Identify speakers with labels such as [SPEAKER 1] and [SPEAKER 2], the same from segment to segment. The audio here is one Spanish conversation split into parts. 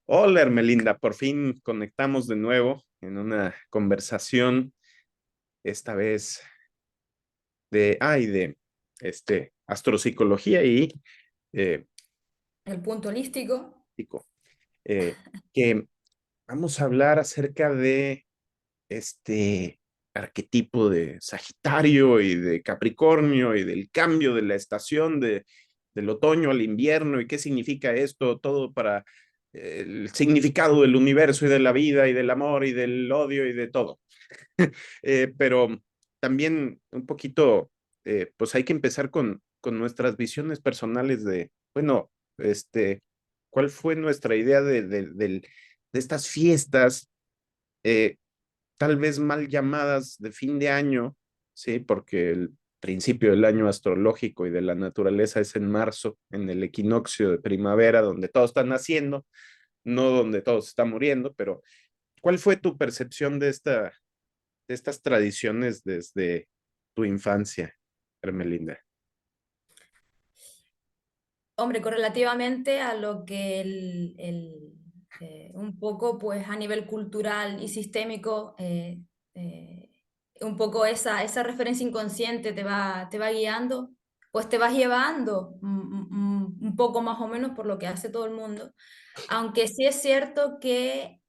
[SPEAKER 1] Hola, Hermelinda, por fin conectamos de nuevo en una conversación, esta vez de astropsicología y eh,
[SPEAKER 2] El punto holístico.
[SPEAKER 1] psico, eh, que vamos a hablar acerca de este arquetipo de Sagitario y de Capricornio y del cambio de la estación del otoño al invierno y qué significa esto, todo para el significado del universo y de la vida y del amor y del odio y de todo. Pero también un poquito, pues hay que empezar con nuestras visiones personales de, bueno, ¿cuál fue nuestra idea de estas fiestas? eh, Tal vez mal llamadas de fin de año, ¿sí? Porque el principio del año astrológico y de la naturaleza es en marzo, en el equinoccio de primavera, donde todos están naciendo, no donde todos están muriendo, pero ¿cuál fue tu percepción de estas tradiciones desde tu infancia, Hermelinda?
[SPEAKER 2] Hombre, correlativamente a lo que un poco pues a nivel cultural y sistémico, eh, un poco esa referencia inconsciente te va guiando, pues te vas llevando un poco más o menos por lo que hace todo el mundo. Aunque sí es cierto que,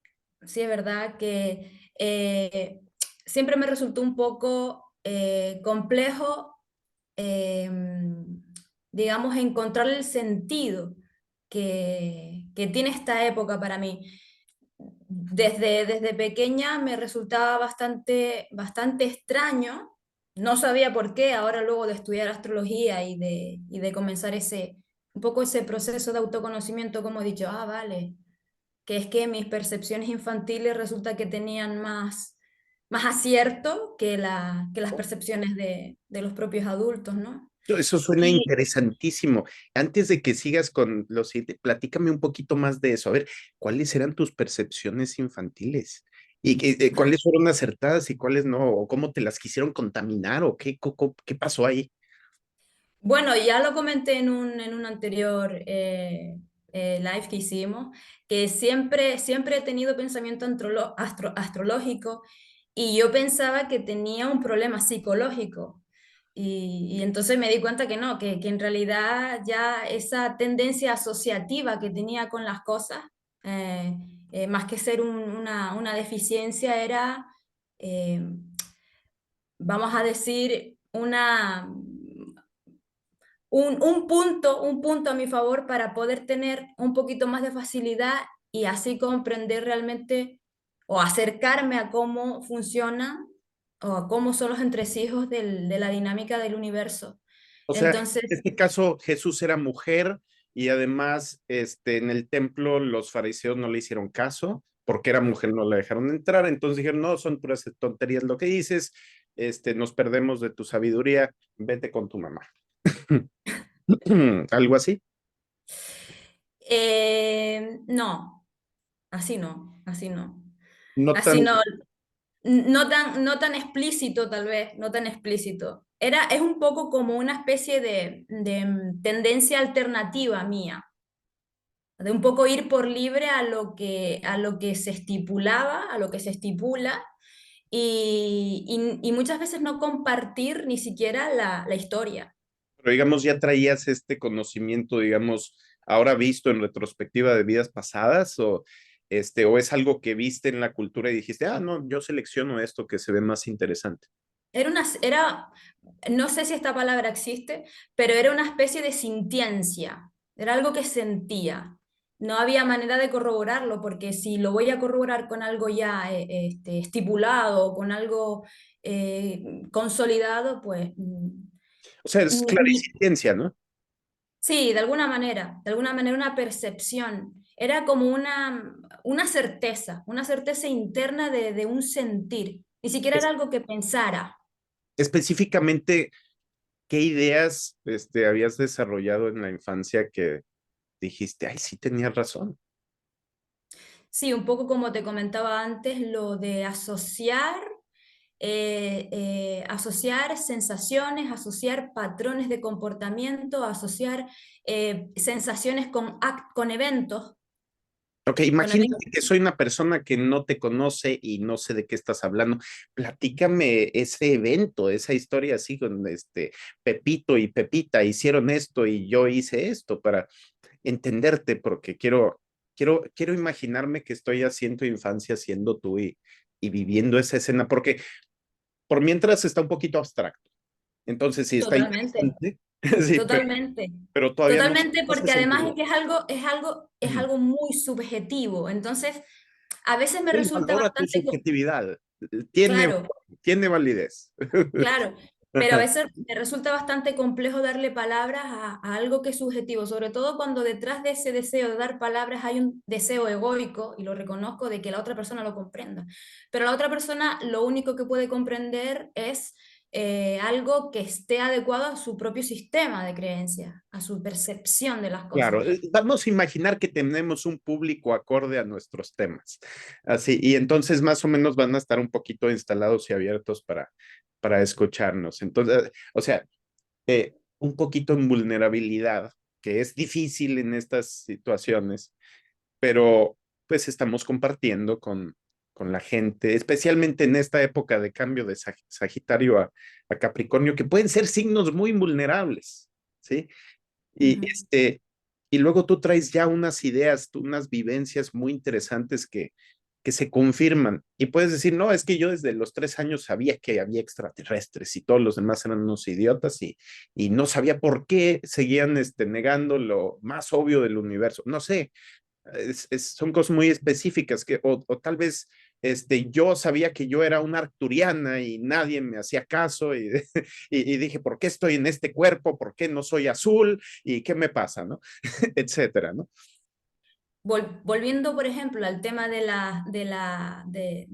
[SPEAKER 2] sí es verdad que siempre me resultó un poco complejo, digamos, encontrar el sentido que tiene esta época para mí. Desde pequeña me resultaba bastante extraño, no sabía por qué, ahora luego de estudiar astrología y de comenzar un poco ese proceso de autoconocimiento, como he dicho, vale, que es que mis percepciones infantiles resulta que tenían más acierto que las percepciones de los propios adultos, ¿no?
[SPEAKER 1] Eso suena
[SPEAKER 2] Y
[SPEAKER 1] interesantísimo. Antes de que sigas con lo siguiente, platícame un poquito más de eso. A ver, ¿cuáles eran tus percepciones infantiles? ¿Y cuáles fueron acertadas y cuáles no? ¿O cómo te las quisieron contaminar? ¿O qué pasó ahí?
[SPEAKER 2] bueno, ya lo comenté en un anterior live que hicimos, que siempre he tenido pensamiento astrológico y yo pensaba que tenía un problema psicológico. Y entonces me di cuenta que no, que en realidad ya esa tendencia asociativa que tenía con las cosas, eh, más que ser una deficiencia, era, eh, vamos a decir, un punto a mi favor para poder tener un poquito más de facilidad y así comprender realmente o acercarme a cómo funciona o a cómo son los entresijos de la dinámica del universo.
[SPEAKER 1] O sea, en
[SPEAKER 2] Entonces,
[SPEAKER 1] este caso Jesús era mujer y además en el templo los fariseos no le hicieron caso porque era mujer, no la dejaron entrar. Entonces dijeron, no, son puras tonterías lo que dices, nos perdemos de tu sabiduría, vete con tu mamá. Algo así.
[SPEAKER 2] no, así no,
[SPEAKER 1] No
[SPEAKER 2] así
[SPEAKER 1] tan,
[SPEAKER 2] no, no tan explícito tal vez, no tan explícito. Es un poco como una especie de tendencia alternativa mía, de un poco ir por libre a lo que se estipulaba, a lo que se estipula, y muchas veces no compartir ni siquiera la historia.
[SPEAKER 1] pero digamos, ya traías este conocimiento, digamos, ahora visto en retrospectiva de vidas pasadas o es algo que viste en la cultura y dijiste, no, yo selecciono esto que se ve más interesante.
[SPEAKER 2] Era, no sé si esta palabra existe, pero era una especie de sintiencia, era algo que sentía. No había manera de corroborarlo, porque si lo voy a corroborar con algo ya estipulado, con algo consolidado, pues
[SPEAKER 1] O sea, es
[SPEAKER 2] ni,
[SPEAKER 1] clarisiciencia, ¿no?
[SPEAKER 2] sí, de alguna manera una percepción. Era como una certeza interna de un sentir. Ni siquiera
[SPEAKER 1] Es-
[SPEAKER 2] era algo que pensara.
[SPEAKER 1] Específicamente, ¿qué ideas habías desarrollado en la infancia que dijiste, ay, sí tenías razón?
[SPEAKER 2] Sí, un poco como te comentaba antes, lo de asociar sensaciones, asociar patrones de comportamiento, asociar sensaciones con eventos.
[SPEAKER 1] Ok,
[SPEAKER 2] Bueno, en
[SPEAKER 1] imagínate que soy una persona que no te conoce y no sé de qué estás hablando. Platícame ese evento, esa historia así con Pepito y Pepita hicieron esto y yo hice esto para entenderte, porque quiero imaginarme que estoy haciendo infancia siendo tú y viviendo esa escena, porque por mientras está un poquito abstracto. Entonces sí está
[SPEAKER 2] totalmente,
[SPEAKER 1] interesante, sí,
[SPEAKER 2] totalmente.
[SPEAKER 1] pero todavía no
[SPEAKER 2] Totalmente,
[SPEAKER 1] hace
[SPEAKER 2] porque además es
[SPEAKER 1] sentido.
[SPEAKER 2] que es algo muy subjetivo. Entonces, a veces me
[SPEAKER 1] Sí,
[SPEAKER 2] resulta
[SPEAKER 1] valora tu
[SPEAKER 2] bastante,
[SPEAKER 1] subjetividad. Tiene,
[SPEAKER 2] claro,
[SPEAKER 1] tiene validez.
[SPEAKER 2] claro, pero a veces me resulta bastante complejo darle palabras a algo que es subjetivo, sobre todo cuando detrás de ese deseo de dar palabras hay un deseo egoico, y lo reconozco, de que la otra persona lo comprenda. Pero la otra persona lo único que puede comprender es algo que esté adecuado a su propio sistema de creencias, a su percepción de las cosas.
[SPEAKER 1] Claro, vamos a imaginar que tenemos un público acorde a nuestros temas. Así, y entonces más o menos van a estar un poquito instalados y abiertos para escucharnos. Entonces, o sea, un poquito en vulnerabilidad, que es difícil en estas situaciones, pero pues estamos compartiendo con la gente, especialmente en esta época de cambio de Sagitario a Capricornio, que pueden ser signos muy vulnerables, ¿sí? Y,
[SPEAKER 2] Ujú.
[SPEAKER 1] y luego tú traes ya unas ideas, unas vivencias muy interesantes que se confirman. Y puedes decir, no, es que yo desde los 3 años sabía que había extraterrestres y todos los demás eran unos idiotas y no sabía por qué seguían negando lo más obvio del universo. No sé, son cosas muy específicas que, o tal vez yo sabía que yo era una arcturiana y nadie me hacía caso y dije, ¿por qué estoy en este cuerpo? ¿Por qué no soy azul? ¿Y qué me pasa? ¿No? Etcétera, ¿no?
[SPEAKER 2] Volviendo, por ejemplo, al tema de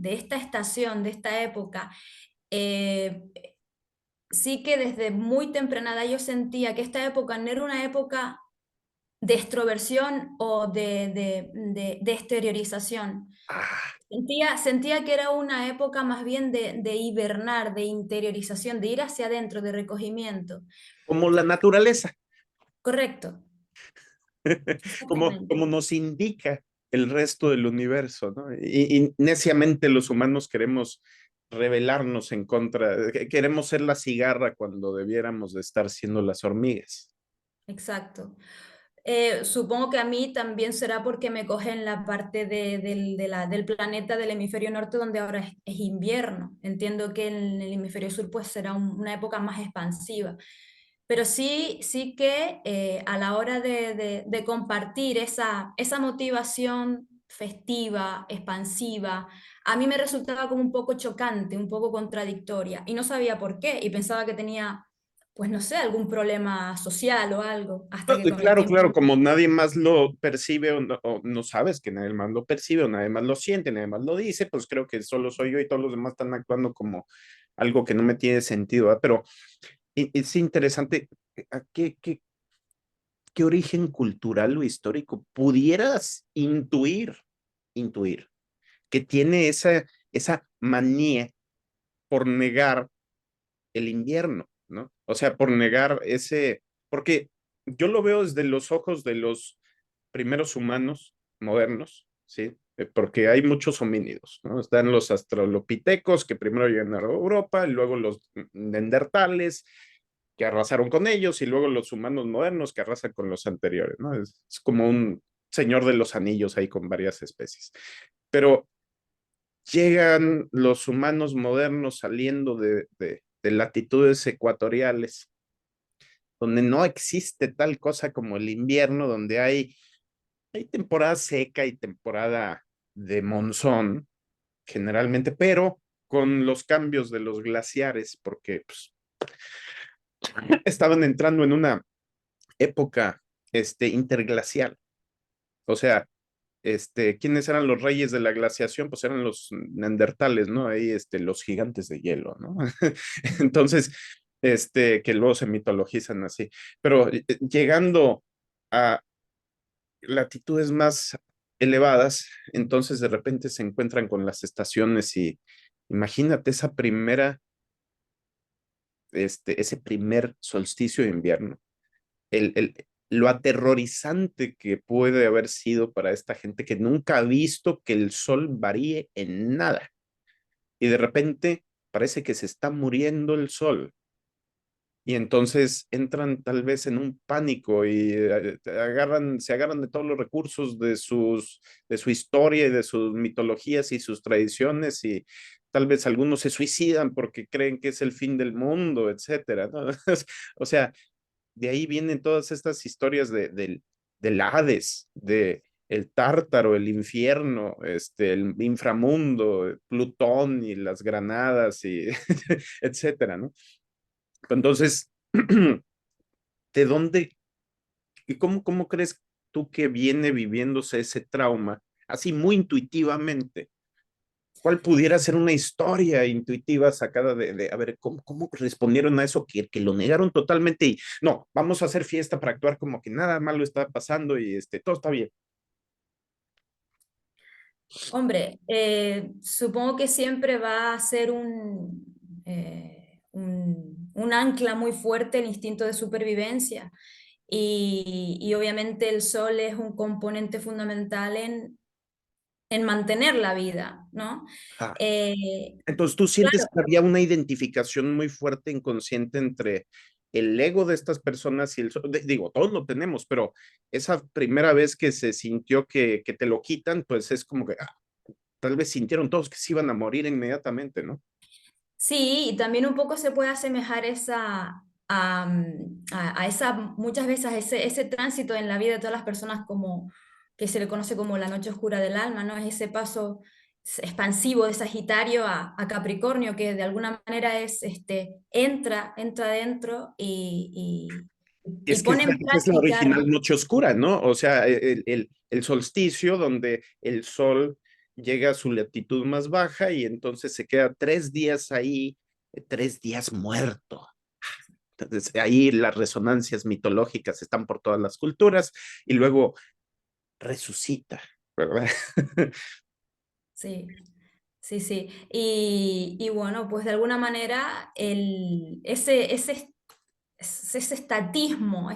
[SPEAKER 2] esta estación, de esta época, eh, sí que desde muy temprana edad yo sentía que esta época no era una época de extroversión o de exteriorización.
[SPEAKER 1] Ah,
[SPEAKER 2] Sentía que era una época más bien de hibernar, de interiorización, de ir hacia adentro, de recogimiento.
[SPEAKER 1] como la naturaleza,
[SPEAKER 2] Correcto,
[SPEAKER 1] como
[SPEAKER 2] exactamente.
[SPEAKER 1] nos indica el resto del universo, ¿no? Y neciamente los humanos queremos rebelarnos en contra, queremos ser la cigarra cuando debiéramos de estar siendo las hormigas.
[SPEAKER 2] Exacto. Supongo que a mí también será porque me coge en la parte del planeta del hemisferio norte donde ahora es invierno. Entiendo que en el hemisferio sur pues será una época más expansiva. Pero sí, sí que a la hora de compartir esa motivación festiva, expansiva, a mí me resultaba como un poco chocante, un poco contradictoria y no sabía por qué y pensaba que tenía, pues no sé, algún problema social o algo, hasta que con el
[SPEAKER 1] Claro,
[SPEAKER 2] tiempo...
[SPEAKER 1] claro, como nadie más lo percibe o no sabes que nadie más lo percibe o nadie más lo siente, nadie más lo dice, pues creo que solo soy yo y todos los demás están actuando como algo que no me tiene sentido, ¿verdad? Pero es interesante, ¿qué origen cultural o histórico pudieras intuir que tiene esa manía por negar el invierno, ¿no? O sea, por negar porque yo lo veo desde los ojos de los primeros humanos modernos, ¿sí? Porque hay muchos homínidos, ¿no? Están los australopitecos que primero llegan a Europa, y luego los neandertales que arrasaron con ellos y luego los humanos modernos que arrasan con los anteriores, ¿no? Es como un señor de los anillos ahí con varias especies. Pero llegan los humanos modernos saliendo de latitudes ecuatoriales, donde no existe tal cosa como el invierno, donde hay temporada seca y temporada de monzón, generalmente, pero con los cambios de los glaciares, porque pues, estaban entrando en una época interglacial. O sea, ¿quiénes eran los reyes de la glaciación? Pues eran los neandertales, ¿no? Ahí, los gigantes de hielo, ¿no? Entonces, que luego se mitologizan así. Pero llegando a latitudes más elevadas, entonces de repente se encuentran con las estaciones y imagínate ese primer solsticio de invierno. lo aterrorizante que puede haber sido para esta gente que nunca ha visto que el sol varíe en nada. Y de repente parece que se está muriendo el sol. Y entonces entran tal vez en un pánico y se agarran de todos los recursos de su historia y de sus mitologías y sus tradiciones, y tal vez algunos se suicidan porque creen que es el fin del mundo, etcétera, ¿no? O sea, de ahí vienen todas estas historias del Hades, de el Tártaro, el infierno, el inframundo, Plutón y las granadas y etcétera, ¿no? Entonces, ¿de dónde y cómo crees tú que viene viviéndose ese trauma así muy intuitivamente? ¿Cuál pudiera ser una historia intuitiva sacada a ver, cómo respondieron a eso que lo negaron totalmente y no, vamos a hacer fiesta para actuar como que nada malo está pasando y todo está bien?
[SPEAKER 2] Hombre, supongo que siempre va a ser un ancla muy fuerte el instinto de supervivencia y obviamente el sol es un componente fundamental en mantener la vida, ¿no?
[SPEAKER 1] Ah,
[SPEAKER 2] Eh,
[SPEAKER 1] entonces, ¿tú sientes
[SPEAKER 2] claro,
[SPEAKER 1] que había una identificación muy fuerte, inconsciente entre el ego de estas personas y digo, todos lo tenemos, pero esa primera vez que se sintió que te lo quitan, pues es como que tal vez sintieron todos que se iban a morir inmediatamente, ¿no?
[SPEAKER 2] sí, y también un poco se puede asemejar a esa, muchas veces ese tránsito en la vida de todas las personas como que se le conoce como la noche oscura del alma, ¿no? Es ese paso expansivo de Sagitario a Capricornio, que de alguna manera entra dentro y
[SPEAKER 1] Es que
[SPEAKER 2] pone en
[SPEAKER 1] esa es la
[SPEAKER 2] práctica.
[SPEAKER 1] original noche oscura, ¿no? O sea, el solsticio donde el sol llega a su latitud más baja y entonces se queda 3 días ahí, 3 días muerto. Entonces, ahí las resonancias mitológicas están por todas las culturas y luego resucita, ¿verdad?
[SPEAKER 2] Sí, sí, sí. Y bueno, pues de alguna manera ese estatismo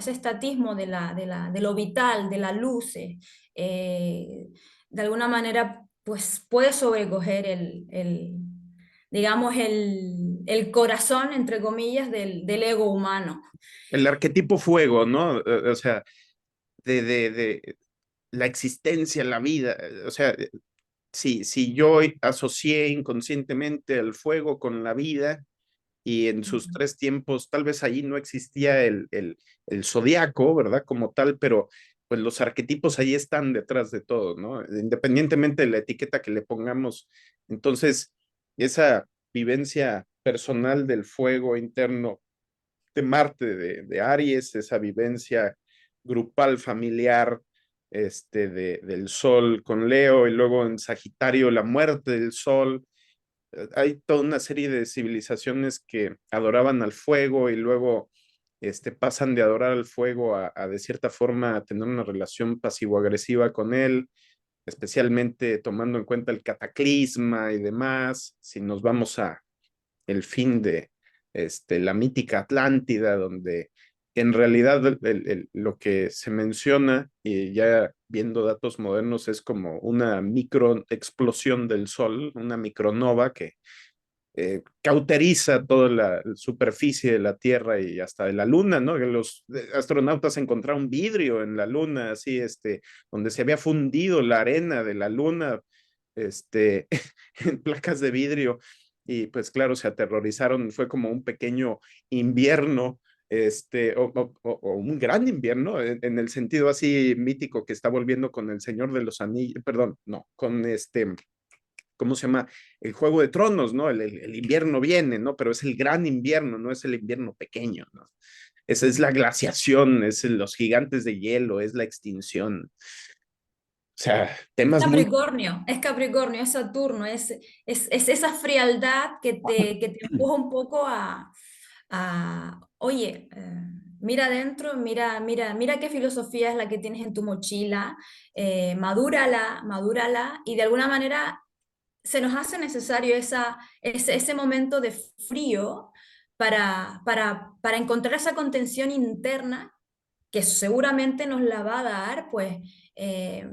[SPEAKER 2] de lo vital, de la luz, de alguna manera pues puede sobrecoger digamos, el corazón, entre comillas, del ego humano.
[SPEAKER 1] El arquetipo fuego, ¿no? O sea, de la existencia, la vida, o sea, si yo asocié inconscientemente el fuego con la vida y en sus 3 tiempos, tal vez allí no existía el zodiaco, ¿verdad? Como tal, pero pues los arquetipos ahí están detrás de todo, ¿no? Independientemente de la etiqueta que le pongamos. Entonces, esa vivencia personal del fuego interno de Marte, de Aries, esa vivencia grupal, familiar, del Sol con Leo, y luego en Sagitario la muerte del Sol. Hay toda una serie de civilizaciones que adoraban al fuego y luego pasan de adorar al fuego a de cierta forma a tener una relación pasivo-agresiva con él, especialmente tomando en cuenta el cataclisma y demás. Si nos vamos a el fin de la mítica Atlántida, donde en realidad lo que se menciona, y ya viendo datos modernos, es como una microexplosión del Sol, una micronova que cauteriza toda la superficie de la Tierra y hasta de la Luna, ¿no? Que los astronautas encontraron vidrio en la Luna, así, donde se había fundido la arena de la Luna, en placas de vidrio, y pues claro, se aterrorizaron, fue como un pequeño invierno, o un gran invierno, en el sentido así mítico que está volviendo con el Señor de los Anillos, perdón, no, con ¿cómo se llama? El Juego de Tronos, ¿no? El invierno viene, ¿no? Pero es el gran invierno, no es el invierno pequeño, ¿no? Esa es la glaciación, los gigantes de hielo, es la extinción. O sea, temas muy...
[SPEAKER 2] Es Capricornio, es Saturno, es esa frialdad que te empuja un poco oye, mira adentro, mira qué filosofía es la que tienes en tu mochila, madúrala, y de alguna manera se nos hace necesario ese momento de frío para encontrar esa contención interna que seguramente nos la va a dar, pues, eh,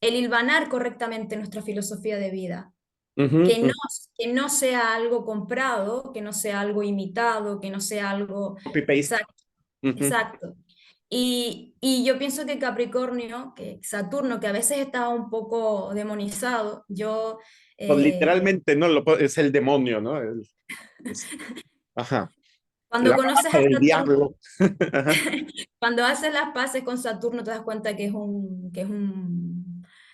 [SPEAKER 2] el hilvanar correctamente nuestra filosofía de vida.
[SPEAKER 1] Ujú,
[SPEAKER 2] Que no, que no sea algo comprado, que no sea algo imitado, que no sea algo...
[SPEAKER 1] copy-paste.
[SPEAKER 2] Exacto,
[SPEAKER 1] Ujú.
[SPEAKER 2] exacto. Y yo pienso que Capricornio, que Saturno, que a veces está un poco demonizado, yo...
[SPEAKER 1] Pues
[SPEAKER 2] eh,
[SPEAKER 1] literalmente, ¿no? Es el demonio, ¿no? Es- ajá.
[SPEAKER 2] cuando
[SPEAKER 1] La
[SPEAKER 2] conoces
[SPEAKER 1] baraja
[SPEAKER 2] a
[SPEAKER 1] del
[SPEAKER 2] Saturno,
[SPEAKER 1] diablo. Ajá.
[SPEAKER 2] cuando haces las paces con Saturno, te das cuenta es un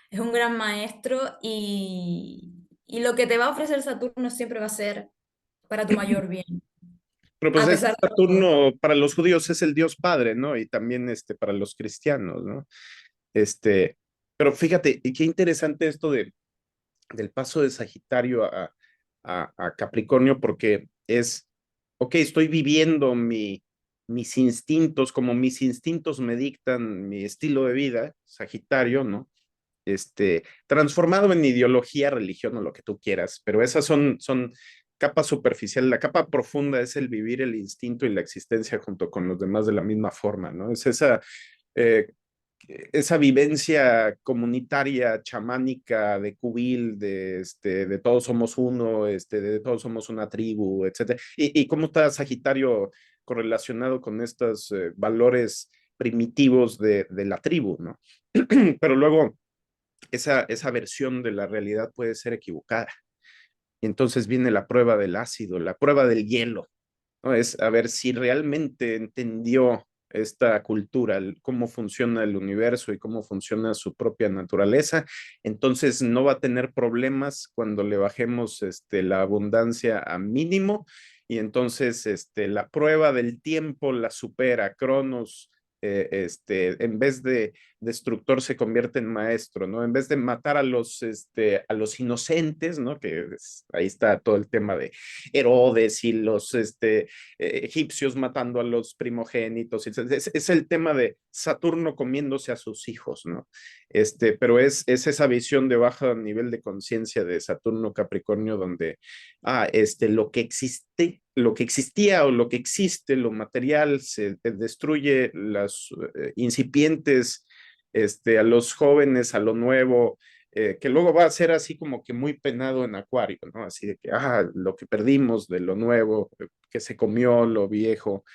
[SPEAKER 2] gran maestro y lo que te va a ofrecer Saturno siempre va a ser para tu mayor bien,
[SPEAKER 1] Pero pues
[SPEAKER 2] a
[SPEAKER 1] este
[SPEAKER 2] pesar de todo.
[SPEAKER 1] Saturno para los judíos es el dios padre, ¿no? Y también para los cristianos, ¿no? Este, pero fíjate, y qué interesante esto del paso de Sagitario a Capricornio, porque ok, estoy viviendo mis instintos, como mis instintos me dictan mi estilo de vida, Sagitario, ¿no? Transformado en ideología, religión o lo que tú quieras, pero esas son capas superficiales. La capa profunda es el vivir el instinto y la existencia junto con los demás de la misma forma, ¿no? Es eh, esa vivencia comunitaria, chamánica, de cubil, de todos somos uno, de todos somos una tribu, etcétera. Y cómo está Sagitario correlacionado con estos valores primitivos de la tribu, ¿no? Pero luego esa versión de la realidad puede ser equivocada. Y entonces viene la prueba del ácido, la prueba del hielo, ¿no? Es a ver si realmente entendió esta cultura, cómo funciona el universo y cómo funciona su propia naturaleza, entonces no va a tener problemas cuando le bajemos la abundancia a mínimo y entonces la prueba del tiempo la supera. Cronos, en vez de destructor se convierte en maestro, ¿no? En vez de matar a los inocentes, ¿no? Ahí está todo el tema de Herodes y los egipcios matando a los primogénitos. Es el tema de Saturno comiéndose a sus hijos, ¿no? Pero es esa visión de bajo nivel de conciencia de Saturno Capricornio donde lo que existe, lo que existía o lo que existe, lo material, se destruye las incipientes, a los jóvenes, a lo nuevo, que luego va a ser así como que muy penado en Acuario, ¿no? Así de que, lo que perdimos de lo nuevo, que se comió lo viejo.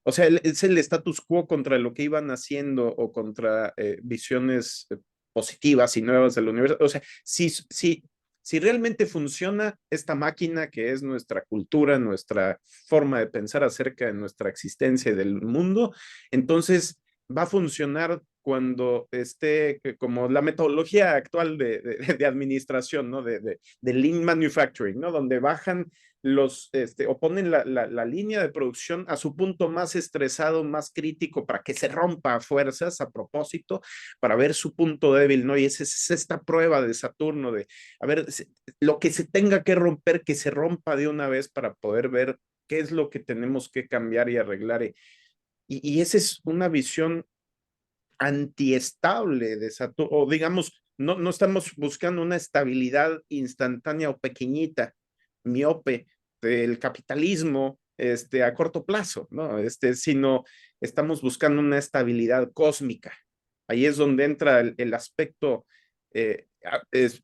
[SPEAKER 1] O sea, es el status quo contra lo que iban haciendo o contra visiones positivas y nuevas del universo. O sea, si realmente funciona esta máquina que es nuestra cultura, nuestra forma de pensar acerca de nuestra existencia y del mundo, entonces va a funcionar cuando esté como la metodología actual de administración, ¿no? De lean manufacturing, ¿no? Donde bajan o ponen la línea de producción a su punto más estresado, más crítico, para que se rompa a fuerzas, a propósito, para ver su punto débil, ¿no? Y es esta prueba de Saturno de, a ver, lo que se tenga que romper, que se rompa de una vez para poder ver qué es lo que tenemos que cambiar y arreglar. Y esa es una visión antiestable de Saturno, o digamos, no estamos buscando una estabilidad instantánea o pequeñita, miope del capitalismo a corto plazo, ¿no? Sino estamos buscando una estabilidad cósmica. Ahí es donde entra el aspecto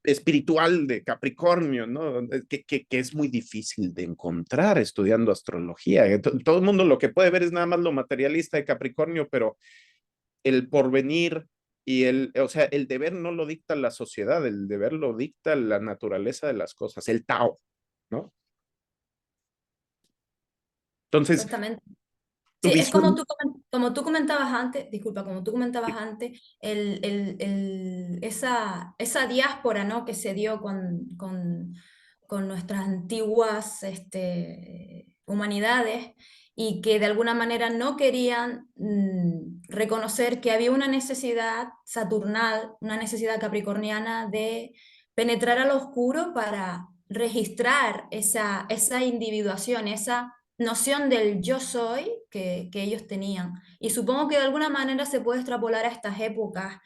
[SPEAKER 1] espiritual de Capricornio, ¿no? Que es muy difícil de encontrar estudiando astrología. Todo el mundo lo que puede ver es nada más lo materialista de Capricornio, pero el porvenir y o sea, el deber no lo dicta la sociedad, el deber lo dicta la naturaleza de las cosas, el Tao, ¿no? Entonces,
[SPEAKER 2] Exactamente.
[SPEAKER 1] tu
[SPEAKER 2] Sí, es
[SPEAKER 1] visión,
[SPEAKER 2] como tú comentabas antes, disculpa, como tú comentabas antes, esa diáspora, ¿no? Que se dio con nuestras antiguas humanidades y que de alguna manera no querían reconocer que había una necesidad saturnal, una necesidad capricorniana de penetrar al oscuro para registrar esa individuación, esa noción del yo soy que ellos tenían. Y supongo que de alguna manera se puede extrapolar a estas épocas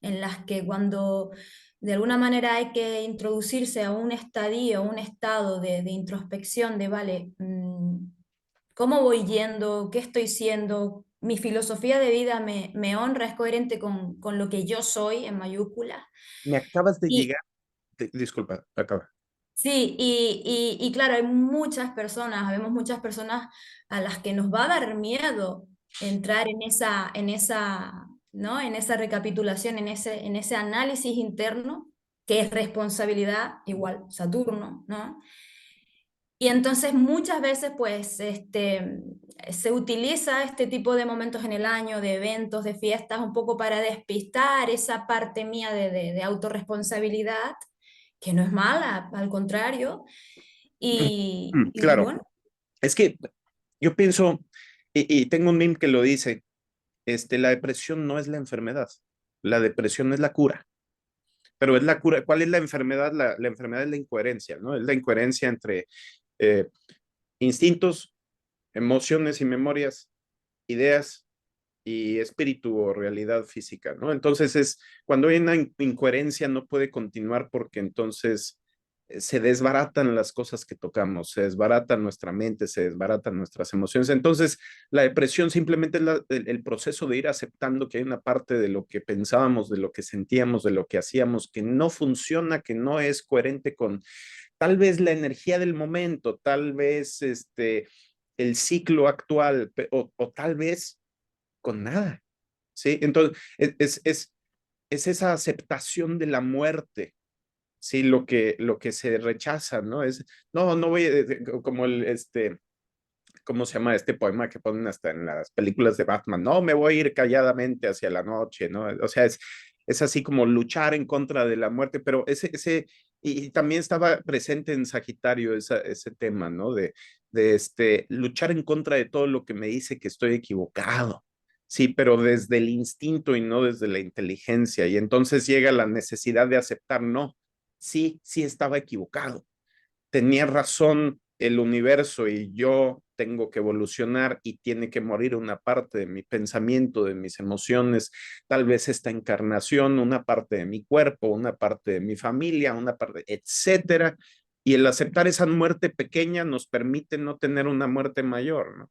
[SPEAKER 2] en las que cuando de alguna manera hay que introducirse a un estadio, un estado de introspección, de, vale, ¿cómo voy yendo? ¿Qué estoy siendo? mi filosofía de vida me honra, es coherente con lo que yo soy en mayúsculas.
[SPEAKER 1] Me acabas de
[SPEAKER 2] Y
[SPEAKER 1] llegar, disculpa, acaba.
[SPEAKER 2] sí, y claro, hay muchas personas, vemos muchas personas a las que nos va a dar miedo entrar ¿no? En esa recapitulación, en ese análisis interno, que es responsabilidad, igual Saturno, ¿no? Y entonces muchas veces pues se utiliza este tipo de momentos en el año, de eventos, de fiestas, un poco para despistar esa parte mía de autorresponsabilidad, que no es mala, al contrario. Y
[SPEAKER 1] Claro,
[SPEAKER 2] bueno,
[SPEAKER 1] es que yo pienso, y tengo un meme que lo dice, la depresión no es la enfermedad, la depresión es la cura. Pero es la cura. ¿Cuál es la enfermedad? La enfermedad es la incoherencia, ¿no? Es la incoherencia entre eh, instintos, emociones y memorias, ideas y espíritu o realidad física, ¿no? Entonces es cuando hay una incoherencia no puede continuar porque entonces se desbaratan las cosas que tocamos, se desbarata nuestra mente, se desbaratan nuestras emociones. Entonces, la depresión simplemente es el proceso de ir aceptando que hay una parte de lo que pensábamos, de lo que sentíamos, de lo que hacíamos, que no funciona, que no es coherente con tal vez la energía del momento, tal vez el ciclo actual, o tal vez con nada, ¿sí? Entonces, es esa aceptación de la muerte, ¿sí? Lo que se rechaza, ¿no? No voy, como ¿cómo se llama este poema que ponen hasta en las películas de Batman? No, me voy a ir calladamente hacia la noche, ¿no? O sea, es así como luchar en contra de la muerte, pero y también estaba presente en Sagitario ese tema, ¿no? De luchar en contra de todo lo que me dice que estoy equivocado. Sí, pero desde el instinto y no desde la inteligencia. Y entonces llega la necesidad de aceptar, no, sí estaba equivocado, tenía razón el universo y yo tengo que evolucionar y tiene que morir una parte de mi pensamiento, de mis emociones, tal vez esta encarnación, una parte de mi cuerpo, una parte de mi familia, una parte, etcétera. Y el aceptar esa muerte pequeña nos permite no tener una muerte mayor, ¿no?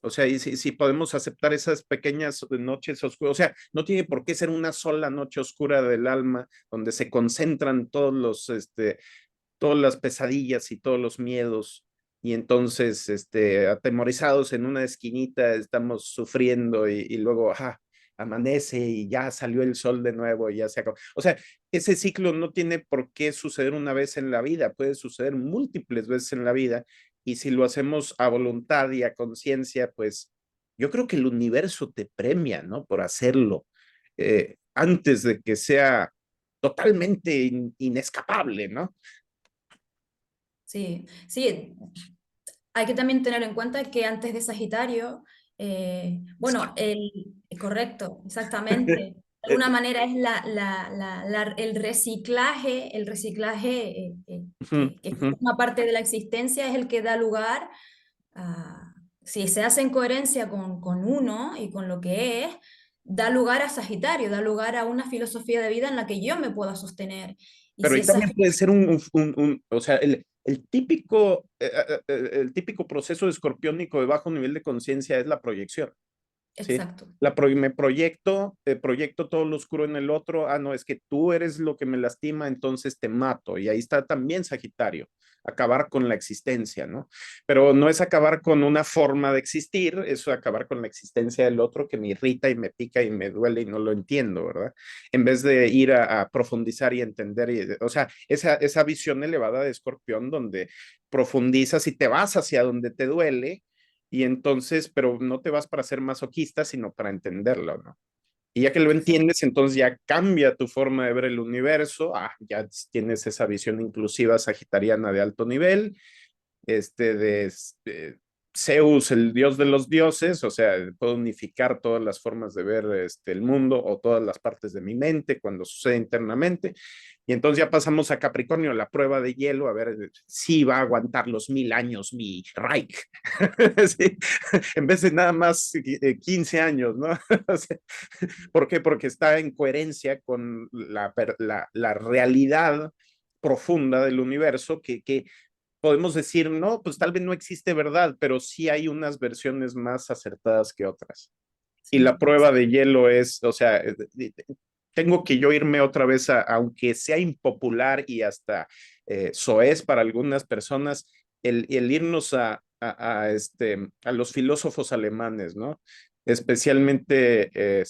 [SPEAKER 1] O sea, y si podemos aceptar esas pequeñas noches oscuras, o sea, no tiene por qué ser una sola noche oscura del alma donde se concentran todas las pesadillas y todos los miedos. Y entonces, atemorizados en una esquinita, estamos sufriendo y luego, amanece y ya salió el sol de nuevo y ya se acabó. O sea, ese ciclo no tiene por qué suceder una vez en la vida, puede suceder múltiples veces en la vida. Y si lo hacemos a voluntad y a conciencia, pues yo creo que el universo te premia, ¿no? Por hacerlo antes de que sea totalmente inescapable, ¿no?
[SPEAKER 2] sí, sí, hay que también tener en cuenta que antes de Sagitario, bueno, correcto, exactamente. De alguna manera es el reciclaje que forma parte de la existencia es el que da lugar a, si se hace en coherencia con uno y con lo que es, da lugar a Sagitario, da lugar a una filosofía de vida en la que yo me pueda sostener. Y
[SPEAKER 1] Pero
[SPEAKER 2] si
[SPEAKER 1] ahí
[SPEAKER 2] esa
[SPEAKER 1] también puede ser o sea, el típico proceso escorpiónico de bajo nivel de conciencia es la proyección. ¿Sí?
[SPEAKER 2] exacto.
[SPEAKER 1] Proyecto todo lo oscuro en el otro, no, es que tú eres lo que me lastima, entonces te mato. Y ahí está también Sagitario, acabar con la existencia, ¿no? Pero no es acabar con una forma de existir, es acabar con la existencia del otro que me irrita y me pica y me duele y no lo entiendo, ¿verdad? En vez de ir a profundizar y entender, o sea, esa visión elevada de Escorpión donde profundizas y te vas hacia donde te duele y entonces, pero no te vas para ser masoquista, sino para entenderlo, ¿no? Y ya que lo entiendes, entonces ya cambia tu forma de ver el universo, ya tienes esa visión inclusiva sagitariana de alto nivel, de Zeus, el dios de los dioses, o sea, puedo unificar todas las formas de ver el mundo o todas las partes de mi mente cuando sucede internamente. Y entonces ya pasamos a Capricornio, la prueba de hielo, a ver si va a aguantar los 1000 años mi Reich. Sí. En vez de nada más 15 años, ¿no? O sea, ¿por qué? Porque está en coherencia con la realidad profunda del universo que podemos decir, no, pues tal vez no existe verdad, pero sí hay unas versiones más acertadas que otras. y la
[SPEAKER 2] sí,
[SPEAKER 1] prueba de hielo es, o sea, tengo que yo irme otra vez aunque sea impopular y hasta soez para algunas personas, el irnos a los filósofos alemanes, ¿no? Especialmente, eh,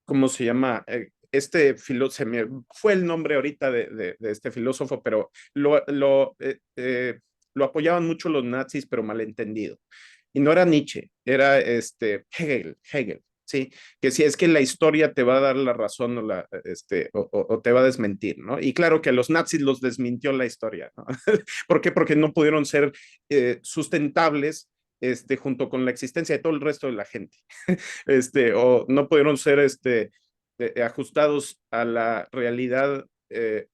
[SPEAKER 1] ¿cómo se llama? Se me fue el nombre ahorita de este filósofo, pero lo apoyaban mucho los nazis, pero malentendido. Y no era Nietzsche, era Hegel, ¿sí? Que si es que la historia te va a dar la razón o te va a desmentir, ¿no? Y claro que a los nazis los desmintió la historia, ¿no? ¿Por qué? Porque no pudieron ser sustentables junto con la existencia de todo el resto de la gente, o no pudieron ser ajustados a la realidad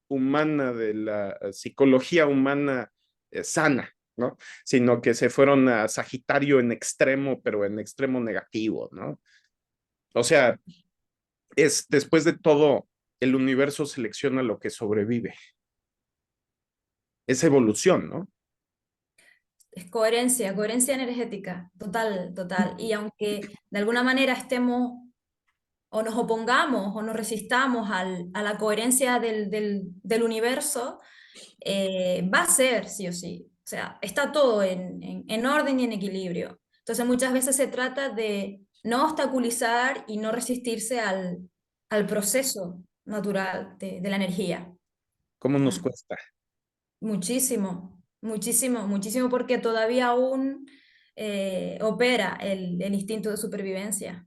[SPEAKER 1] humana, de la psicología humana sana, ¿no? Sino que se fueron a Sagitario en extremo, pero en extremo negativo, ¿no? O sea, después de todo, el universo selecciona lo que sobrevive. Es evolución, ¿no?
[SPEAKER 2] es coherencia, coherencia energética, total, total. Y aunque de alguna manera estemos o nos opongamos o nos resistamos a la coherencia del universo, va a ser sí o sí. O sea, está todo en orden y en equilibrio. Entonces muchas veces se trata de no obstaculizar y no resistirse al proceso natural de la energía.
[SPEAKER 1] ¿Cómo nos
[SPEAKER 2] Ah,
[SPEAKER 1] cuesta?
[SPEAKER 2] muchísimo, muchísimo, muchísimo porque todavía aún opera el instinto de supervivencia.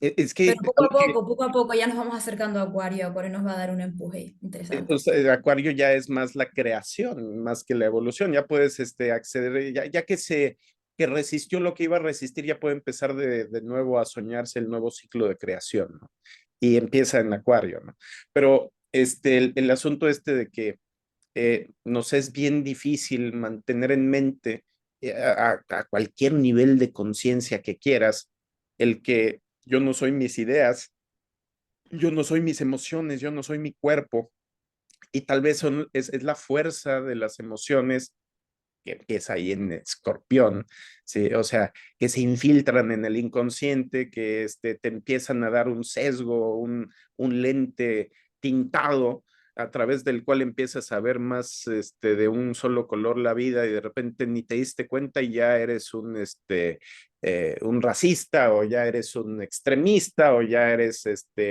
[SPEAKER 1] Es que,
[SPEAKER 2] Pero poco a poco ya nos vamos acercando a Acuario. Acuario nos va a dar un empuje interesante.
[SPEAKER 1] o sea, el Acuario ya es más la creación, más que la evolución. Ya puedes acceder, ya que resistió lo que iba a resistir, ya puede empezar de nuevo a soñarse el nuevo ciclo de creación, ¿no? Y empieza en Acuario, ¿no? Pero el asunto de que nos es bien difícil mantener en mente a cualquier nivel de conciencia que quieras, el que yo no soy mis ideas, yo no soy mis emociones, yo no soy mi cuerpo, y tal vez es la fuerza de las emociones que empieza ahí en Escorpión, ¿sí? O sea, que se infiltran en el inconsciente, que te empiezan a dar un sesgo, un lente tintado a través del cual empiezas a ver más de un solo color la vida y de repente ni te diste cuenta y ya eres un racista o ya eres un extremista o ya eres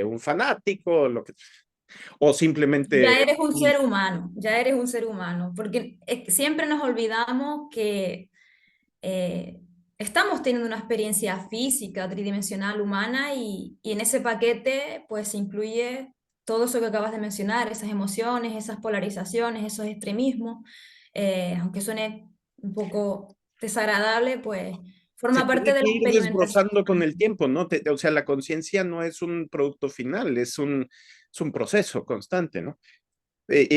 [SPEAKER 1] un fanático o
[SPEAKER 2] Ya
[SPEAKER 1] simplemente
[SPEAKER 2] eres un ser humano, ya eres un ser humano, porque siempre nos olvidamos que eh, estamos teniendo una experiencia física, tridimensional, humana, y en ese paquete pues incluye todo eso que acabas de mencionar, esas emociones, esas polarizaciones, esos extremismos, aunque suene un poco desagradable, pues
[SPEAKER 1] se
[SPEAKER 2] forma parte
[SPEAKER 1] tiene
[SPEAKER 2] de
[SPEAKER 1] que
[SPEAKER 2] la
[SPEAKER 1] ir
[SPEAKER 2] experimentación
[SPEAKER 1] desbrozando con
[SPEAKER 2] humana.
[SPEAKER 1] el tiempo, ¿no? O sea, la conciencia no es un producto final, es un proceso constante, ¿no?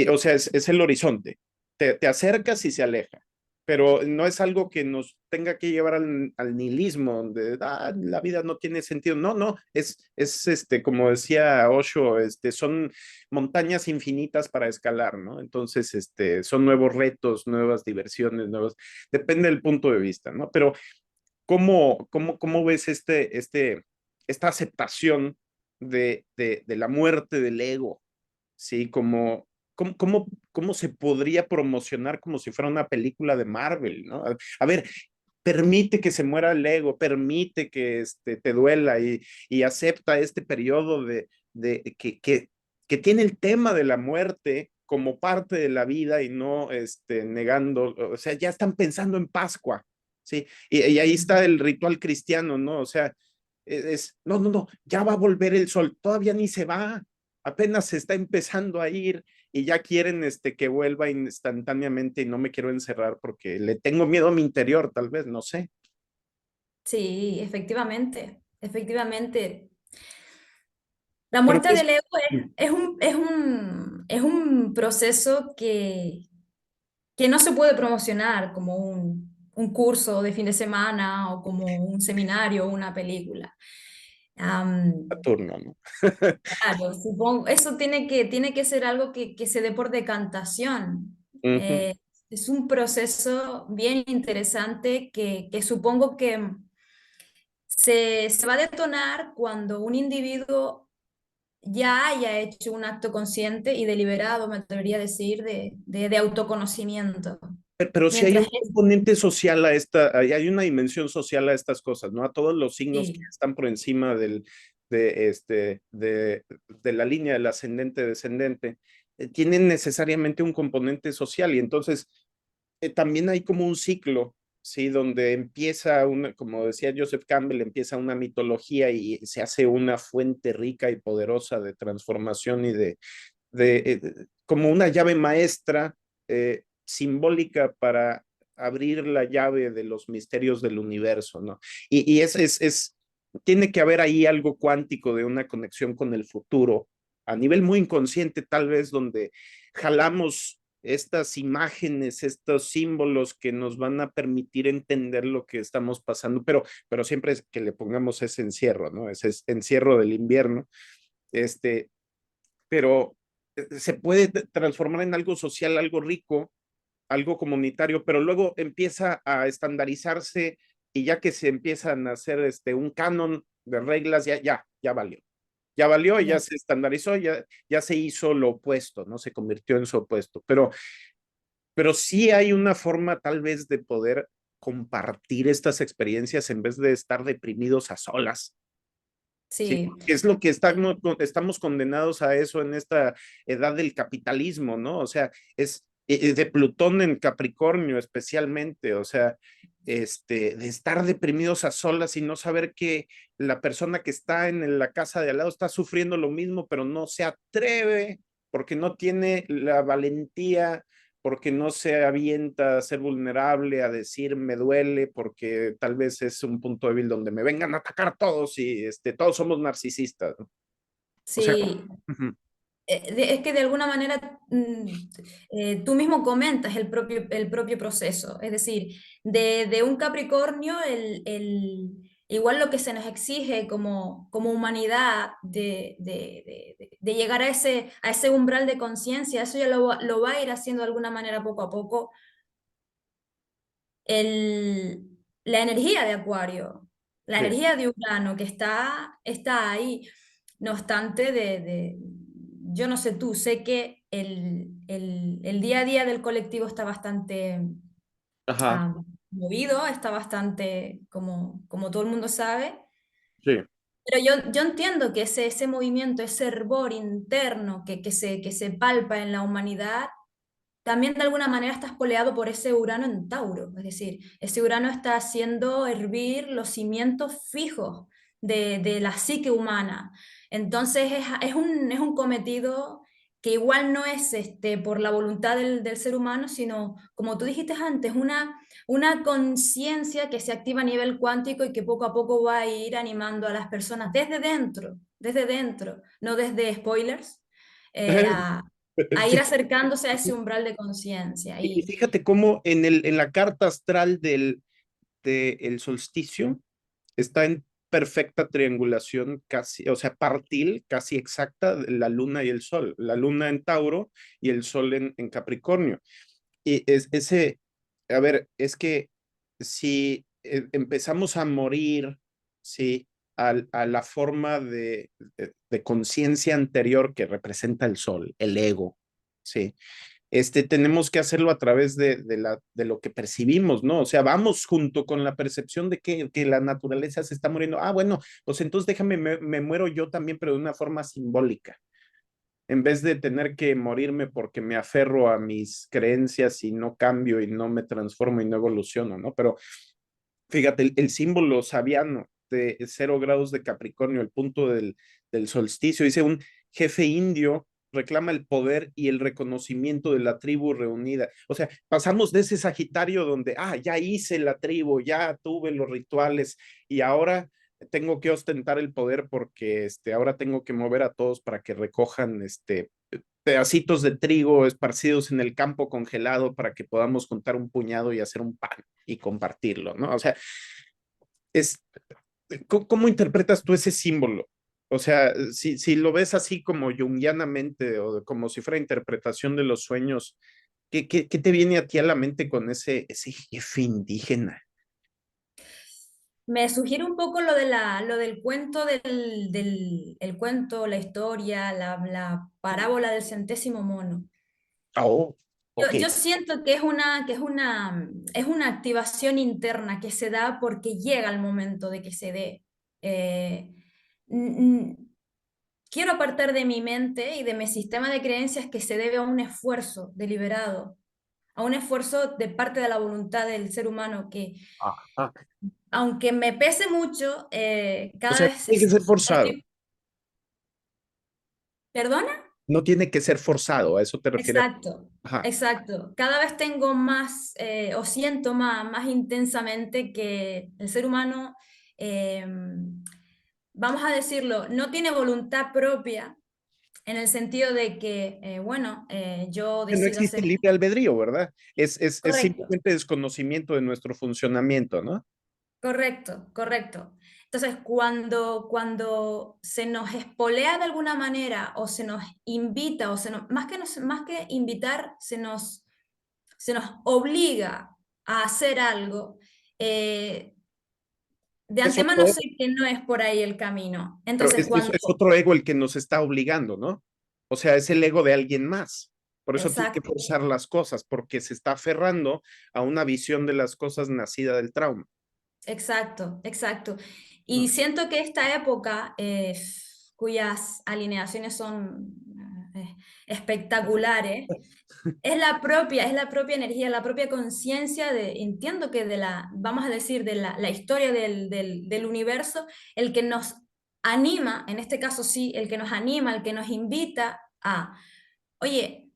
[SPEAKER 1] O sea, es el horizonte. Te acercas y se aleja, pero no es algo que nos tenga que llevar al nihilismo, donde la vida no tiene sentido. No, no, como decía Osho, son montañas infinitas para escalar, ¿no? Entonces, son nuevos retos, nuevas diversiones, depende del punto de vista, ¿no? Pero ¿cómo ves esta aceptación de la muerte del ego? ¿Sí? ¿Cómo se podría promocionar como si fuera una película de Marvel, ¿no? A ver, permite que se muera el ego, permite que te duela y acepta este periodo que tiene el tema de la muerte como parte de la vida y no negando, o sea, ya están pensando en Pascua, ¿sí? Y ahí está el ritual cristiano, ¿no? O sea, no, no, no, ya va a volver el sol, todavía ni se va, apenas se está empezando a ir y ya quieren que vuelva instantáneamente y no me quiero encerrar porque le tengo miedo a mi interior, tal vez, no sé.
[SPEAKER 2] Sí, efectivamente, efectivamente. La
[SPEAKER 1] Pero
[SPEAKER 2] muerte
[SPEAKER 1] pues,
[SPEAKER 2] del ego es un proceso que no se puede promocionar como un curso de fin de semana o como un seminario o una película.
[SPEAKER 1] Saturno, ¿no?
[SPEAKER 2] Claro, supongo, eso tiene que ser algo que se dé por decantación.
[SPEAKER 1] Ujú.
[SPEAKER 2] Eh, es un proceso bien interesante que supongo que se va a detonar cuando un individuo ya haya hecho un acto consciente y deliberado, me atrevería a decir, de autoconocimiento.
[SPEAKER 1] Pero sí hay
[SPEAKER 2] Mientras
[SPEAKER 1] un componente social a esta, hay una dimensión social a estas cosas, ¿no? A todos los signos que
[SPEAKER 2] sí,
[SPEAKER 1] están por encima de la línea del ascendente-descendente, tienen necesariamente un componente social y entonces también hay como un ciclo, ¿sí? Donde empieza una, como decía Joseph Campbell, empieza una mitología y se hace una fuente rica y poderosa de transformación y como una llave maestra simbólica para abrir la llave de los misterios del universo, ¿no? Y tiene que haber ahí algo cuántico de una conexión con el futuro, a nivel muy inconsciente tal vez, donde jalamos estas imágenes, estos símbolos que nos van a permitir entender lo que estamos pasando, pero siempre es que le pongamos ese encierro, ¿no? Ese encierro del invierno, este, pero se puede transformar en algo social, algo rico, algo comunitario, pero luego empieza a estandarizarse y ya que se empiezan a hacer un canon de reglas, ya valió. Ya valió, ya
[SPEAKER 2] ya,
[SPEAKER 1] se estandarizó, ya se hizo lo opuesto, ¿no? Se convirtió en su opuesto. Pero sí hay una forma tal vez de poder compartir estas experiencias en vez de estar deprimidos a solas. Sí,
[SPEAKER 2] sí,
[SPEAKER 1] porque es lo que estamos condenados a eso en esta edad del capitalismo, ¿no? O sea, es de Plutón en Capricornio especialmente, o sea, de estar deprimidos a solas y no saber que la persona que está en la casa de al lado está sufriendo lo mismo, pero no se atreve porque no tiene la valentía, porque no se avienta a ser vulnerable, a decir me duele, porque tal vez es un punto débil donde me vengan a atacar todos y todos somos narcisistas, ¿no? O sea,
[SPEAKER 2] sí.
[SPEAKER 1] ujú,
[SPEAKER 2] Es que de alguna manera tú mismo comentas el propio proceso, es decir, de un Capricornio, igual lo que se nos exige como humanidad de llegar a ese umbral de conciencia, eso ya lo va a ir haciendo de alguna manera poco a poco la energía de Acuario, la
[SPEAKER 1] sí,
[SPEAKER 2] energía de Urano que está ahí. No obstante, yo no sé tú, sé que el día a día del colectivo está bastante
[SPEAKER 1] ajá,
[SPEAKER 2] ah, movido, está bastante, como todo el mundo sabe,
[SPEAKER 1] sí,
[SPEAKER 2] pero yo entiendo que ese movimiento, ese hervor interno que se palpa en la humanidad, también de alguna manera está espoleado por ese Urano en Tauro, es decir, ese Urano está haciendo hervir los cimientos fijos de la psique humana. Entonces es un cometido que igual no es por la voluntad del ser humano, sino, como tú dijiste antes, una conciencia que se activa a nivel cuántico y que poco a poco va a ir animando a las personas desde dentro, no desde spoilers, a ir
[SPEAKER 1] sí.
[SPEAKER 2] acercándose a ese umbral de conciencia.
[SPEAKER 1] Y fíjate cómo en la carta astral del solsticio está en perfecta triangulación casi, o sea, partil casi exacta de la luna y el sol, la luna en Tauro y el sol en Capricornio. Y a ver, es que si empezamos a morir, sí, a la forma de conciencia anterior que representa el sol, el ego, sí, tenemos que hacerlo a través de lo que percibimos, ¿no? O sea, vamos junto con la percepción de que la naturaleza se está muriendo. Ah, bueno, pues entonces déjame, me muero yo también, pero de una forma simbólica en vez de tener que morirme porque me aferro a mis creencias y no cambio y no me transformo y no evoluciono, ¿no? Pero fíjate, el símbolo sabiano de 0 grados de Capricornio, el punto del solsticio, dice un jefe indio reclama el poder y el reconocimiento de la tribu reunida. O sea, pasamos de ese Sagitario donde, ya hice la tribu, ya tuve los rituales y ahora tengo que ostentar el poder porque ahora tengo que mover a todos para que recojan pedacitos de trigo esparcidos en el campo congelado para que podamos juntar un puñado y hacer un pan y compartirlo, ¿no? O sea, es, ¿cómo interpretas tú ese símbolo? O sea, si lo ves así como junguianamente o como si fuera interpretación de los sueños, ¿qué te viene a ti a la mente con ese jefe indígena?
[SPEAKER 2] me sugiere un poco lo del cuento el cuento, la historia, la parábola del centésimo mono.
[SPEAKER 1] Oh, ok.
[SPEAKER 2] Yo siento que es una activación interna que se da porque llega el momento de que se dé. Eh, n- n- Quiero apartar de mi mente y de mi sistema de creencias que se debe a un esfuerzo deliberado, a un esfuerzo de parte de la voluntad del ser humano que,
[SPEAKER 1] Ajá.
[SPEAKER 2] aunque me pese mucho,
[SPEAKER 1] O
[SPEAKER 2] cada
[SPEAKER 1] sea,
[SPEAKER 2] vez
[SPEAKER 1] tiene que ser forzado.
[SPEAKER 2] estoy... ¿Perdona?
[SPEAKER 1] No tiene que ser forzado, ¿a eso te refieres?
[SPEAKER 2] Exacto,
[SPEAKER 1] Ajá.
[SPEAKER 2] exacto. Cada vez tengo más o siento más intensamente que el ser humano, eh, vamos a decirlo, no tiene voluntad propia en el sentido de que, bueno, yo
[SPEAKER 1] Que no
[SPEAKER 2] decido
[SPEAKER 1] existe
[SPEAKER 2] hacer...
[SPEAKER 1] libre albedrío, ¿verdad? Es
[SPEAKER 2] Correcto,
[SPEAKER 1] simplemente desconocimiento de nuestro funcionamiento, ¿no?
[SPEAKER 2] correcto, correcto. Entonces, cuando se nos espolea de alguna manera o se nos invita o más que invitar, se nos obliga a hacer algo, eh, de
[SPEAKER 1] Es
[SPEAKER 2] antemano
[SPEAKER 1] otro
[SPEAKER 2] sé
[SPEAKER 1] ego,
[SPEAKER 2] que no es por ahí el camino.
[SPEAKER 1] pero
[SPEAKER 2] Entonces,
[SPEAKER 1] es otro ego el que nos está obligando, ¿no? O sea, es el ego de alguien más. Por eso tiene que
[SPEAKER 2] exacto,
[SPEAKER 1] forzar las cosas, porque se está aferrando a una visión de las cosas nacida del trauma.
[SPEAKER 2] exacto, exacto. Y
[SPEAKER 1] ¿No?
[SPEAKER 2] siento que esta época, cuyas alineaciones son espectaculares, es la propia energía, la propia conciencia entiendo que vamos a decir, la historia del universo, el que nos anima, en este caso sí, el que nos anima, el que nos invita a, oye,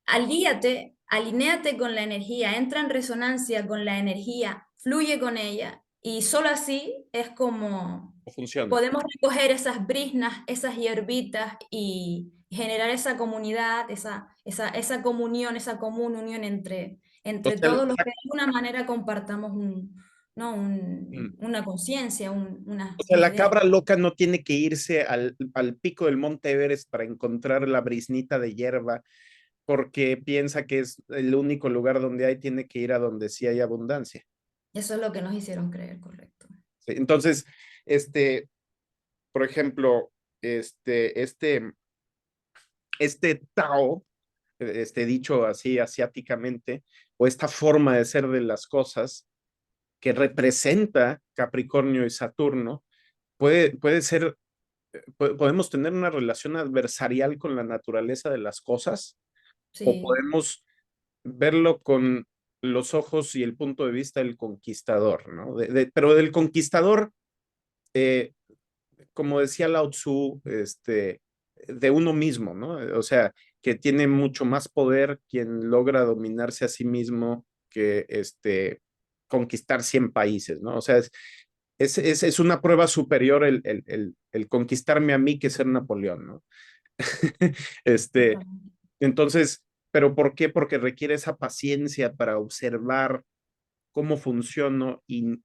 [SPEAKER 2] alinéate con la energía, entra en resonancia con la energía, fluye con ella, y solo así es como
[SPEAKER 1] No funciona.
[SPEAKER 2] podemos recoger esas briznas, esas hierbitas y generar esa comunidad, esa comunión, esa común unión
[SPEAKER 1] O
[SPEAKER 2] entre
[SPEAKER 1] sea,
[SPEAKER 2] todos los que de alguna manera compartamos ¿no?
[SPEAKER 1] mm,
[SPEAKER 2] Una conciencia,
[SPEAKER 1] o sea,
[SPEAKER 2] una
[SPEAKER 1] la
[SPEAKER 2] idea.
[SPEAKER 1] cabra loca no tiene que irse al pico del Monte Everest para encontrar la brisnita de hierba porque piensa que es el único lugar donde hay, tiene que ir a donde sí hay abundancia.
[SPEAKER 2] Eso es lo que nos hicieron creer, correcto.
[SPEAKER 1] ¿Sí? Entonces, este, por ejemplo, este Tao, dicho así asiáticamente, o esta forma de ser de las cosas que representa Capricornio y Saturno, puede ser, podemos tener una relación adversarial con la naturaleza de las cosas, o
[SPEAKER 2] Sí,
[SPEAKER 1] podemos verlo con los ojos y el punto de vista del conquistador, ¿no? Pero del conquistador, eh, como decía Lao Tzu, de uno mismo, ¿no? O sea, que tiene mucho más poder quien logra dominarse a sí mismo que conquistar 100 países, ¿no? O sea, es una prueba superior el conquistarme a mí que ser Napoleón, ¿no? este,
[SPEAKER 2] exactamente.
[SPEAKER 1] entonces, ¿pero por qué? Porque requiere esa paciencia para observar cómo funciono y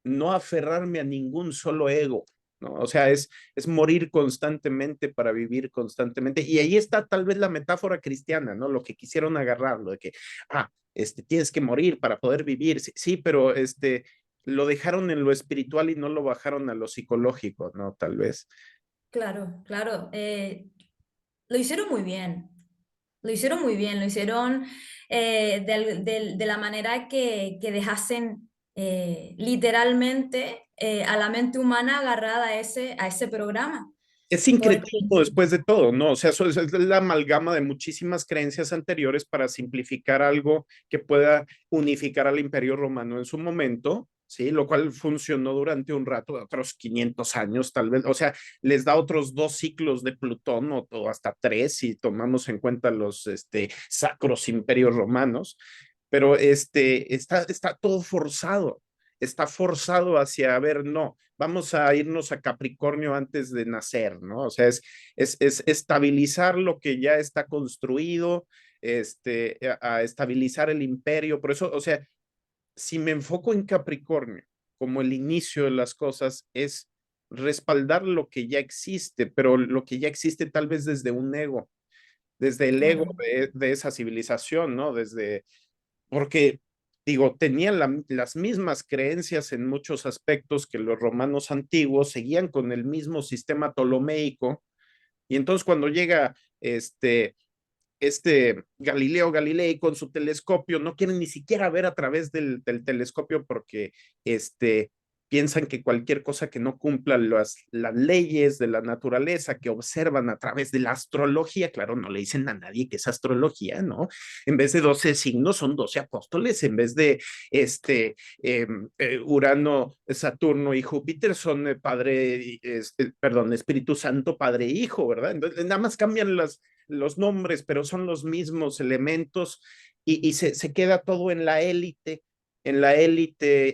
[SPEAKER 1] no aferrarme a ningún solo ego, ¿no? O sea, es morir constantemente para vivir constantemente. Y ahí está tal vez la metáfora cristiana, ¿no? Lo que quisieron agarrarlo, de que, tienes que morir para poder vivir. Sí, sí, pero lo dejaron en lo espiritual y no lo bajaron a lo psicológico, ¿no? Tal vez.
[SPEAKER 2] Claro, claro. Lo hicieron muy bien. Lo hicieron muy bien, lo hicieron de la manera que dejasen literalmente a la mente humana agarrada a ese programa.
[SPEAKER 1] Es
[SPEAKER 2] Porque,
[SPEAKER 1] sincretismo después de todo, ¿no? O sea, eso es la amalgama de muchísimas creencias anteriores para simplificar algo que pueda unificar al Imperio Romano en su momento, ¿sí? Lo cual funcionó durante un rato, otros 500 años tal vez, o sea, les da otros 2 ciclos de Plutón o hasta 3 si tomamos en cuenta los sacros imperios romanos, pero está todo forzado, está forzado hacia, a ver, no, vamos a irnos a Capricornio antes de nacer, ¿no? O sea, es estabilizar lo que ya está construido, a estabilizar el imperio, por eso, o sea, si me enfoco en Capricornio como el inicio de las cosas, es respaldar lo que ya existe, pero lo que ya existe tal vez desde un ego, desde el ego
[SPEAKER 2] claro,
[SPEAKER 1] de esa civilización, ¿no? Porque digo, tenían las mismas creencias en muchos aspectos que los romanos antiguos, seguían con el mismo sistema ptolomeico, y entonces cuando llega Galileo Galilei con su telescopio, no quieren ni siquiera ver a través del telescopio porque piensan que cualquier cosa que no cumpla las leyes de la naturaleza que observan a través de la astrología, claro, no le dicen a nadie que es astrología, ¿no? En vez de 12 signos son 12 apóstoles, en vez de Urano, Saturno y Júpiter son perdón, Espíritu Santo, Padre e Hijo, ¿verdad? Entonces, nada más cambian los nombres, pero son los mismos elementos y se queda todo en la élite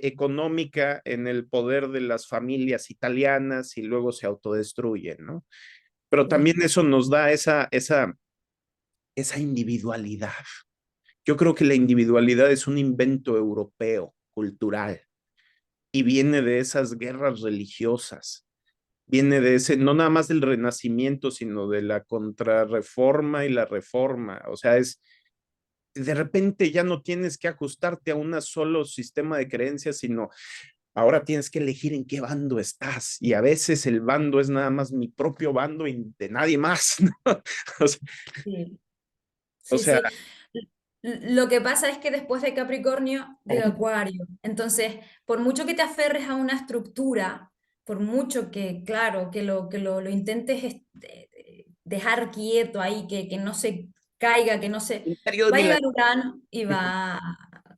[SPEAKER 1] económica, en el poder de las familias italianas y luego se autodestruyen, ¿no? Pero también
[SPEAKER 2] Sí,
[SPEAKER 1] eso nos da esa individualidad. Yo creo que la individualidad es un invento europeo, cultural, y viene de esas guerras religiosas, viene de ese, no nada más del Renacimiento, sino de la contrarreforma y la reforma. O sea, de repente ya no tienes que ajustarte a un solo sistema de creencias, sino ahora tienes que elegir en qué bando estás. Y a veces el bando es nada más mi propio bando y de nadie más, ¿no? O sea,
[SPEAKER 2] sí,
[SPEAKER 1] o
[SPEAKER 2] sí,
[SPEAKER 1] sea,
[SPEAKER 2] sí. Lo que pasa es que después de Capricornio, de Acuario, entonces, por mucho que te aferres a una estructura, por mucho que, claro, lo intentes dejar quieto ahí, que no se caiga, que no se...
[SPEAKER 1] imperio de
[SPEAKER 2] Va a
[SPEAKER 1] mil
[SPEAKER 2] llegar
[SPEAKER 1] años.
[SPEAKER 2] Urano y va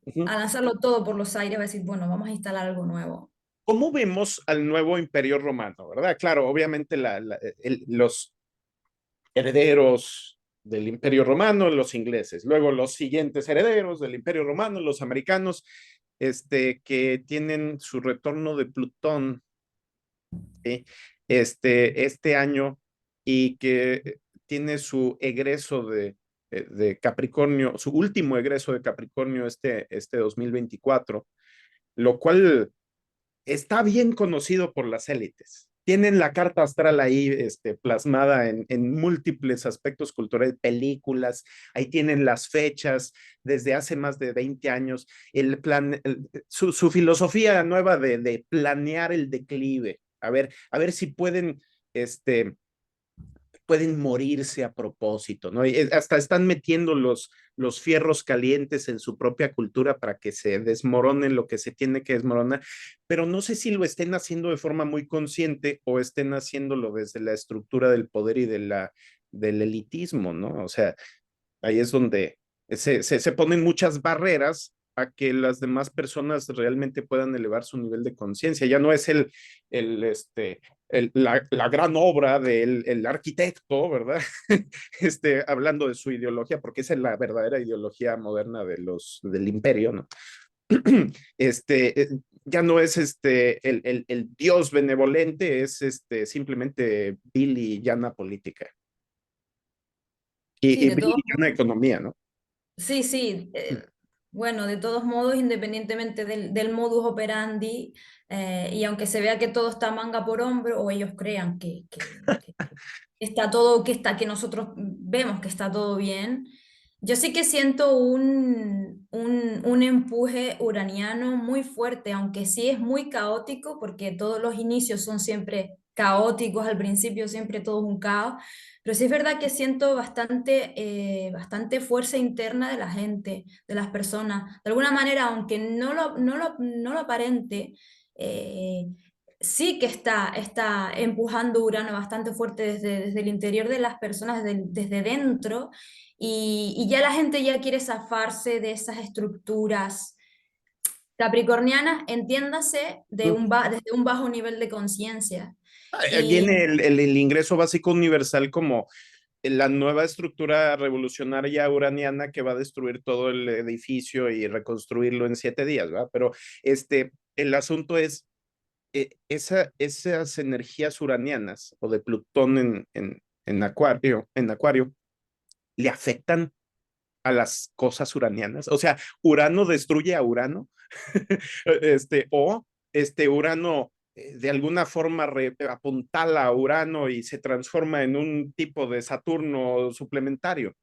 [SPEAKER 1] Ujú.
[SPEAKER 2] a lanzarlo todo por los aires, va a decir, bueno, vamos a instalar algo nuevo.
[SPEAKER 1] ¿Cómo vemos al nuevo imperio romano, verdad? Claro, obviamente los herederos del Imperio Romano, los ingleses, luego los siguientes herederos del Imperio Romano, los americanos, que tienen su retorno de Plutón, ¿sí? Este año y que tiene su egreso de Capricornio, su último egreso de Capricornio este 2024, lo cual está bien conocido por las élites. Tienen la carta astral ahí plasmada en múltiples aspectos culturales, películas, ahí tienen las fechas desde hace más de 20 años, su filosofía nueva de planear el declive, a ver si pueden morirse a propósito, ¿no? Y hasta están metiendo los fierros calientes en su propia cultura para que se desmoronen lo que se tiene que desmoronar, pero no sé si lo estén haciendo de forma muy consciente o estén haciéndolo desde la estructura del poder y del elitismo, ¿no? O sea, ahí es donde se ponen muchas barreras a que las demás personas realmente puedan elevar su nivel de conciencia. Ya no es el, este, la gran obra del arquitecto, ¿verdad? Hablando de su ideología, porque esa es la verdadera ideología moderna del imperio, ¿no? Este, ya no es el Dios benevolente, es simplemente vil y llana política.
[SPEAKER 2] Sí,
[SPEAKER 1] Y
[SPEAKER 2] de
[SPEAKER 1] vil
[SPEAKER 2] todos
[SPEAKER 1] y llana economía, ¿no?
[SPEAKER 2] Sí, sí. Bueno, de todos modos, independientemente del modus operandi, y aunque se vea que todo está manga por hombro, o ellos crean que está todo, que nosotros vemos que está todo bien, yo sí que siento un empuje uraniano muy fuerte, aunque sí es muy caótico, porque todos los inicios son siempre caóticos, al principio siempre todo es un caos, pero sí es verdad que siento bastante fuerza interna de la gente, de las personas. De alguna manera, aunque no lo aparente, eh, sí que está empujando Urano bastante fuerte desde el interior de las personas, desde dentro, y ya la gente ya quiere zafarse de esas estructuras capricornianas, entiéndase, desde un bajo nivel de conciencia. Y
[SPEAKER 1] Viene el ingreso básico universal como la nueva estructura revolucionaria uraniana que va a destruir todo el edificio y reconstruirlo en 7 días, ¿verdad? Pero el asunto es, esas energías uranianas o de Plutón en Acuario, le afectan a las cosas uranianas. O sea, Urano destruye a Urano, o Urano de alguna forma apuntala a Urano y se transforma en un tipo de Saturno suplementario.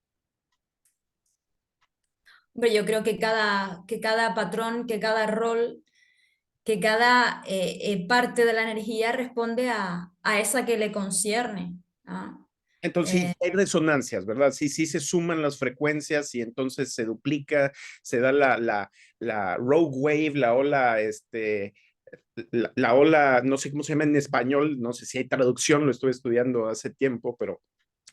[SPEAKER 2] Hombre, yo creo que cada patrón, que cada rol, que cada parte de la energía responde a esa que le concierne. ¿Ah?
[SPEAKER 1] Entonces sí,
[SPEAKER 2] Eh,
[SPEAKER 1] hay resonancias, ¿verdad? Sí, sí se suman las frecuencias y entonces se duplica, se da la rogue wave, la ola, la ola, no sé cómo se llama en español, no sé si hay traducción, lo estuve estudiando hace tiempo, pero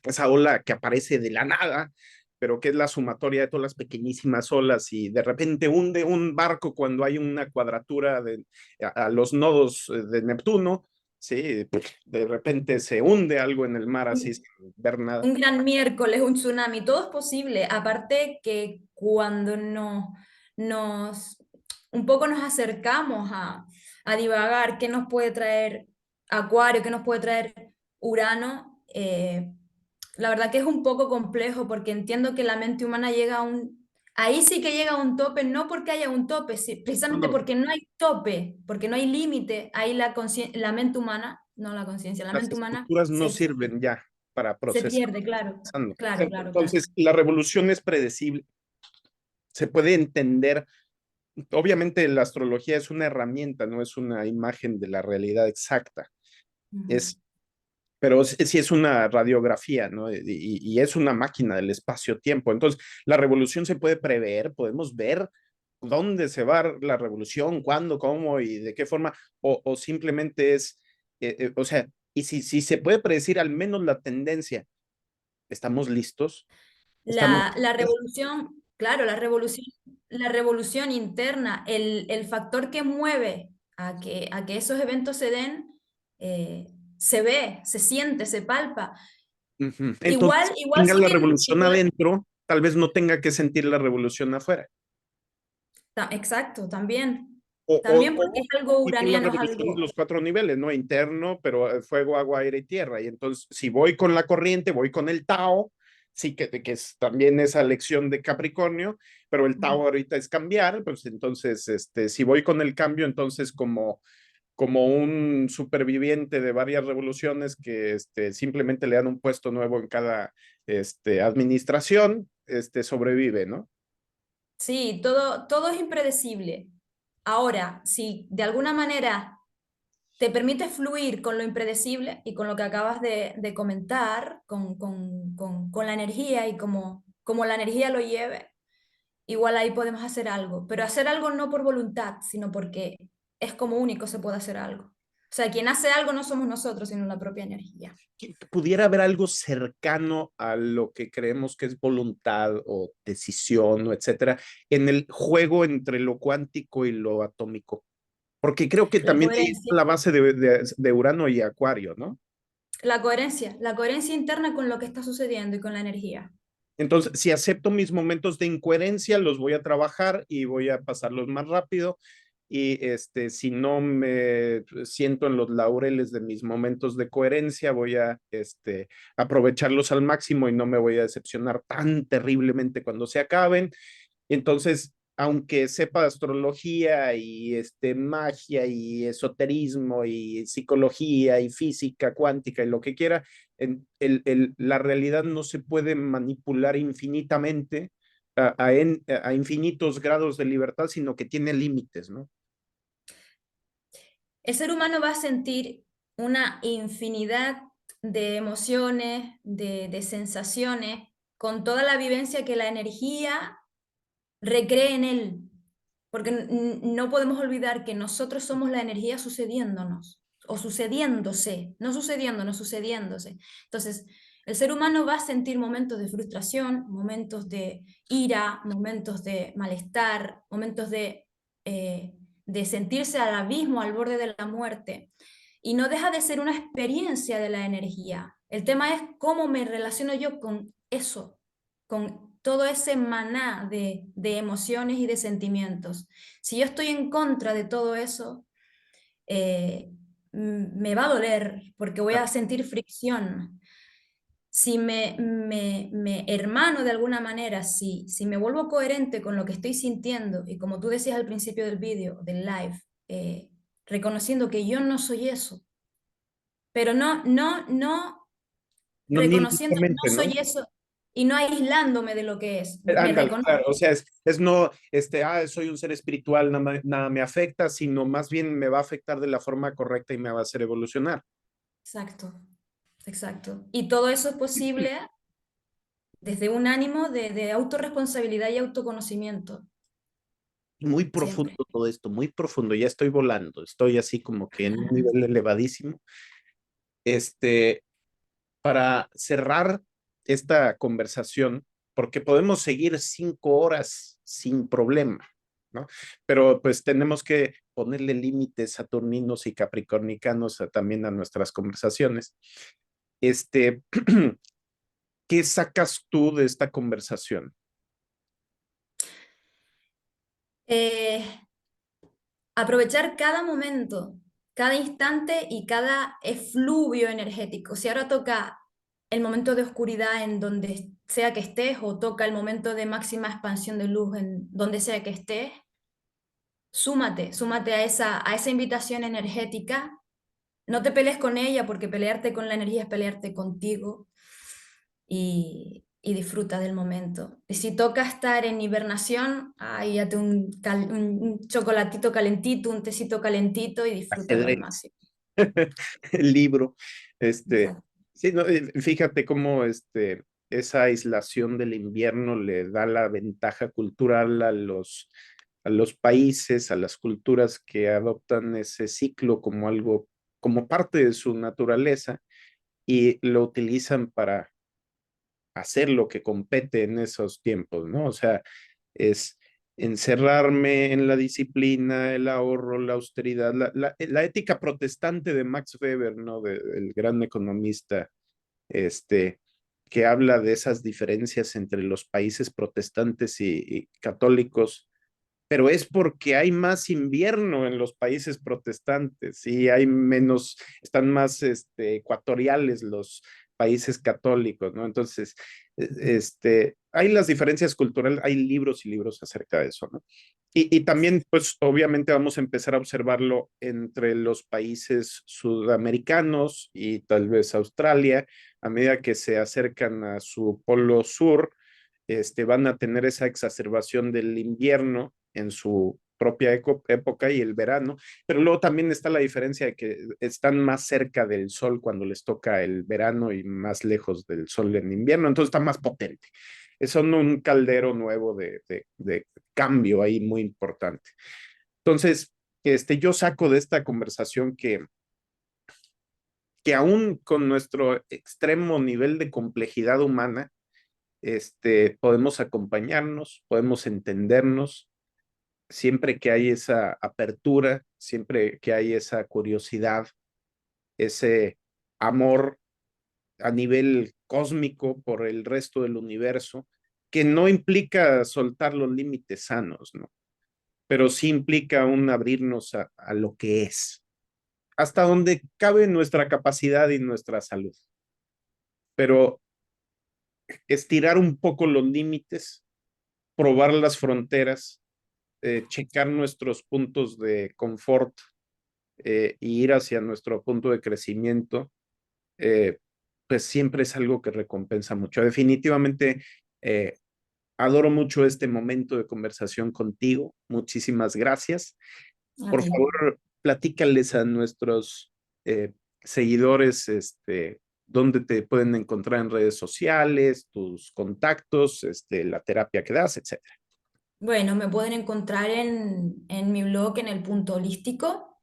[SPEAKER 1] esa ola que aparece de la nada, pero que es la sumatoria de todas las pequeñísimas olas y de repente hunde un barco cuando hay una cuadratura a los nodos de Neptuno, sí, pues de repente se hunde algo en el mar así sin ver nada.
[SPEAKER 2] un gran miércoles, un tsunami, todo es posible. Aparte que cuando nos un poco nos acercamos a divagar qué nos puede traer Acuario, qué nos puede traer Urano, la verdad que es un poco complejo porque entiendo que la mente humana llega a un... Ahí sí que llega a un tope, no porque haya un tope,
[SPEAKER 1] No,
[SPEAKER 2] precisamente
[SPEAKER 1] no,
[SPEAKER 2] porque no hay tope, porque no hay límite, ahí la mente humana, no la conciencia, la
[SPEAKER 1] las
[SPEAKER 2] mente humana
[SPEAKER 1] estructuras no sirven ya para
[SPEAKER 2] se
[SPEAKER 1] procesar
[SPEAKER 2] pierde,
[SPEAKER 1] lo que está
[SPEAKER 2] claro,
[SPEAKER 1] pasando.
[SPEAKER 2] claro, claro, claro.
[SPEAKER 1] Entonces, la revolución es predecible, se puede entender. Obviamente la astrología es una herramienta, no es una imagen de la realidad exacta.
[SPEAKER 2] Ujú.
[SPEAKER 1] Es, pero sí es una radiografía, ¿no? Y es una máquina del espacio-tiempo. Entonces, la revolución se puede prever, podemos ver dónde se va la revolución, cuándo, cómo y de qué forma, o simplemente es, o sea, y si se puede predecir al menos la tendencia, ¿estamos listos? ¿Estamos
[SPEAKER 2] La
[SPEAKER 1] listos?
[SPEAKER 2] revolución, claro, la revolución interna, el factor que mueve a que esos eventos se den, se ve, se siente, se palpa.
[SPEAKER 1] Ujú.
[SPEAKER 2] Igual,
[SPEAKER 1] Entonces,
[SPEAKER 2] igual
[SPEAKER 1] tenga
[SPEAKER 2] sí
[SPEAKER 1] la
[SPEAKER 2] que,
[SPEAKER 1] revolución
[SPEAKER 2] igual,
[SPEAKER 1] adentro, tal vez no tenga que sentir la revolución afuera.
[SPEAKER 2] exacto, también. También porque
[SPEAKER 1] O
[SPEAKER 2] es algo
[SPEAKER 1] tipo la
[SPEAKER 2] uraniano, es
[SPEAKER 1] revolución de
[SPEAKER 2] algo,
[SPEAKER 1] los cuatro niveles, ¿no? Interno, pero fuego, agua, aire y tierra. Y entonces, si voy con la corriente, voy con el Tao, sí que es también esa lección de Capricornio, pero el Tao ahorita es cambiar, pues entonces, si voy con el cambio, entonces como un superviviente de varias revoluciones que simplemente le dan un puesto nuevo en cada administración, sobrevive, ¿no?
[SPEAKER 2] sí, todo es impredecible. Ahora, si de alguna manera te permite fluir con lo impredecible y con lo que acabas de comentar, con la energía y como la energía lo lleve, igual ahí podemos hacer algo. Pero hacer algo no por voluntad, sino porque es como único se puede hacer algo. O sea, quien hace algo no somos nosotros, sino la propia energía.
[SPEAKER 1] Que pudiera haber algo cercano a lo que creemos que es voluntad o decisión o etcétera en el juego entre lo cuántico y lo atómico. Porque creo que
[SPEAKER 2] La
[SPEAKER 1] también ahí está
[SPEAKER 2] coherencia.
[SPEAKER 1] la base de Urano y Acuario, ¿no?
[SPEAKER 2] La coherencia interna con lo que está sucediendo y con la energía.
[SPEAKER 1] Entonces, si acepto mis momentos de incoherencia, los voy a trabajar y voy a pasarlos más rápido. Y si no me siento en los laureles de mis momentos de coherencia, voy a aprovecharlos al máximo y no me voy a decepcionar tan terriblemente cuando se acaben. Entonces, aunque sepa astrología y magia y esoterismo y psicología y física cuántica y lo que quiera, la realidad no se puede manipular infinitamente a infinitos grados de libertad, sino que tiene límites, ¿no?
[SPEAKER 2] El ser humano va a sentir una infinidad de emociones, de sensaciones, con toda la vivencia que la energía recree en él. Porque no podemos olvidar que nosotros somos la energía sucediéndonos, o sucediéndose, no sucediéndonos, sucediéndose. Entonces, el ser humano va a sentir momentos de frustración, momentos de ira, momentos de malestar, momentos eh, de sentirse al abismo, al borde de la muerte. Y no deja de ser una experiencia de la energía. El tema es cómo me relaciono yo con eso, con todo ese maná de emociones y de sentimientos. Si yo estoy en contra de todo eso, me va a doler porque voy a sentir fricción. Si me hermano de alguna manera, si me vuelvo coherente con lo que estoy sintiendo y como tú decías al principio del vídeo, del live, reconociendo que yo no soy eso, pero no
[SPEAKER 1] No
[SPEAKER 2] reconociendo que no
[SPEAKER 1] nimbicamente, ¿no?
[SPEAKER 2] soy eso. y no aislándome de lo que es. Me
[SPEAKER 1] Ándale, claro, o
[SPEAKER 2] reconozco.
[SPEAKER 1] sea, es no, soy un ser espiritual, nada me afecta, sino más bien me va a afectar de la forma correcta y me va a hacer evolucionar.
[SPEAKER 2] Exacto, exacto. Y todo eso es posible desde un ánimo de autorresponsabilidad y autoconocimiento,
[SPEAKER 1] Muy profundo
[SPEAKER 2] siempre.
[SPEAKER 1] todo esto, muy profundo, ya estoy volando, estoy así como que en un nivel elevadísimo. Este, para cerrar esta conversación, porque podemos seguir 5 horas sin problema, ¿no? Pero pues tenemos que ponerle límites saturninos y capricornicanos también a nuestras conversaciones. Este, ¿Qué sacas tú de esta conversación?
[SPEAKER 2] Eh, Aprovechar cada momento, cada instante y cada efluvio energético. Si ahora toca el momento de oscuridad en donde sea que estés o toca el momento de máxima expansión de luz en donde sea que estés, súmate a esa invitación energética. No te pelees con ella porque pelearte con la energía es pelearte contigo y disfruta del momento. Y si toca estar en hibernación, ahí date un chocolatito calentito, un tecito calentito y disfrútalo al
[SPEAKER 1] Ajedrez,
[SPEAKER 2] máximo.
[SPEAKER 1] el libro, este,
[SPEAKER 2] Exacto.
[SPEAKER 1] sí, no, fíjate cómo esa aislación del invierno le da la ventaja cultural a los países, a las culturas que adoptan ese ciclo como algo, como parte de su naturaleza y lo utilizan para hacer lo que compete en esos tiempos, ¿no? O sea, es encerrarme en la disciplina, el ahorro, la austeridad, la ética protestante de Max Weber, ¿no? El gran economista, este, que habla de esas diferencias entre los países protestantes y católicos, pero es porque hay más invierno en los países protestantes y hay menos, están más ecuatoriales los países católicos, ¿no? Entonces, hay las diferencias culturales, hay libros y libros acerca de eso, ¿no? Y también, pues, obviamente vamos a empezar a observarlo entre los países sudamericanos y tal vez Australia, a medida que se acercan a su polo sur, van a tener esa exacerbación del invierno en su propia época y el verano, pero luego también está la diferencia de que están más cerca del sol cuando les toca el verano y más lejos del sol en invierno, entonces está más potente. Son un caldero nuevo de cambio ahí muy importante. Entonces, yo saco de esta conversación que aún con nuestro extremo nivel de complejidad humana, podemos acompañarnos, podemos entendernos, siempre que hay esa apertura, siempre que hay esa curiosidad, ese amor a nivel cósmico por el resto del universo, que no implica soltar los límites sanos, ¿no? Pero sí implica un abrirnos a lo que es, hasta donde cabe nuestra capacidad y nuestra salud. Pero estirar un poco los límites, probar las fronteras, checar nuestros puntos de confort y ir hacia nuestro punto de crecimiento, eh, pues siempre es algo que recompensa mucho. Definitivamente eh, adoro mucho este momento de conversación contigo. Muchísimas gracias.
[SPEAKER 2] A
[SPEAKER 1] Por
[SPEAKER 2] ti.
[SPEAKER 1] favor, platícales a nuestros seguidores, dónde te pueden encontrar en redes sociales, tus contactos, la terapia que das, etcétera.
[SPEAKER 2] Bueno, me pueden encontrar en mi blog en el punto holístico.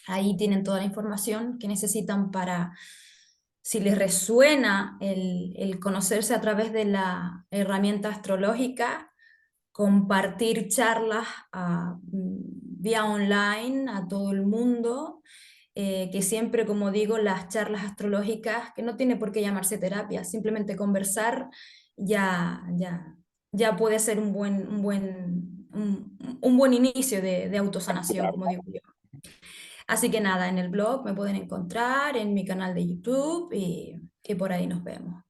[SPEAKER 2] Ahí tienen toda la información que necesitan para, si les resuena el conocerse a través de la herramienta astrológica, compartir charlas vía online a todo el mundo, que siempre, como digo, las charlas astrológicas, que no tiene por qué llamarse terapia, simplemente conversar ya, ya, ya puede ser un buen inicio de autosanación, como digo yo. Así que nada, en el blog me pueden encontrar, en mi canal de YouTube y por ahí nos vemos.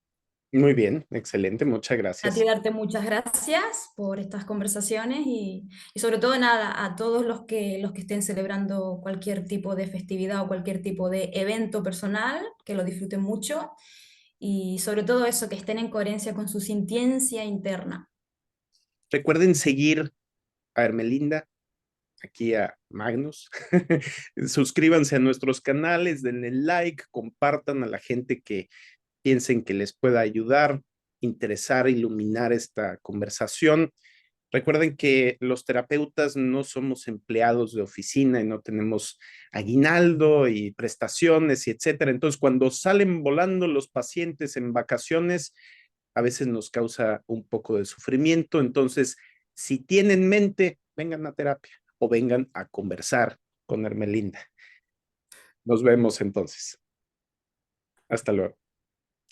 [SPEAKER 1] Muy bien, excelente, muchas
[SPEAKER 2] A ti
[SPEAKER 1] gracias.
[SPEAKER 2] darte muchas gracias por estas conversaciones y sobre todo nada, a todos los que estén celebrando cualquier tipo de festividad o cualquier tipo de evento personal, que lo disfruten mucho y sobre todo eso, que estén en coherencia con su sintiencia interna.
[SPEAKER 1] Recuerden seguir a Hermelinda, aquí a Magnus. Suscríbanse a nuestros canales, denle like, compartan a la gente que piensen que les pueda ayudar, interesar, iluminar esta conversación. Recuerden que los terapeutas no somos empleados de oficina y no tenemos aguinaldo y prestaciones y etcétera. Entonces, cuando salen volando los pacientes en vacaciones, a veces nos causa un poco de sufrimiento. Entonces, si tienen mente, vengan a terapia o vengan a conversar con Hermelinda. Nos vemos entonces. Hasta luego.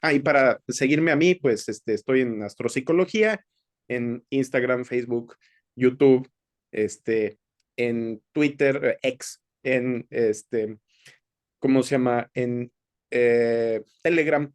[SPEAKER 1] Ah, y para seguirme a mí, pues estoy en Astropsicología, en Instagram, Facebook, YouTube, en Twitter, X, en ¿cómo se llama? En Telegram,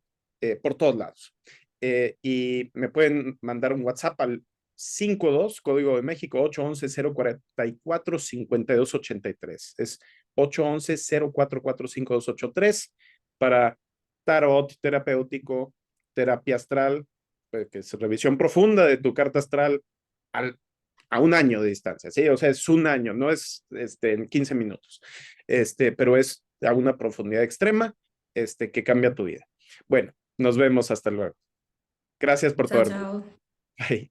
[SPEAKER 1] por todos lados. Y me pueden mandar un WhatsApp al 52 código de México, 811-044-5283. Es 811-044-5283 para tarot terapéutico, terapia astral, que es revisión profunda de tu carta astral al, a un año de distancia, ¿sí? O sea, es un año, no es en 15 minutos, pero es a una profundidad extrema, que cambia tu vida. Bueno, nos vemos hasta luego. Gracias por
[SPEAKER 2] Chao,
[SPEAKER 1] todo.
[SPEAKER 2] chao.
[SPEAKER 1] Bye.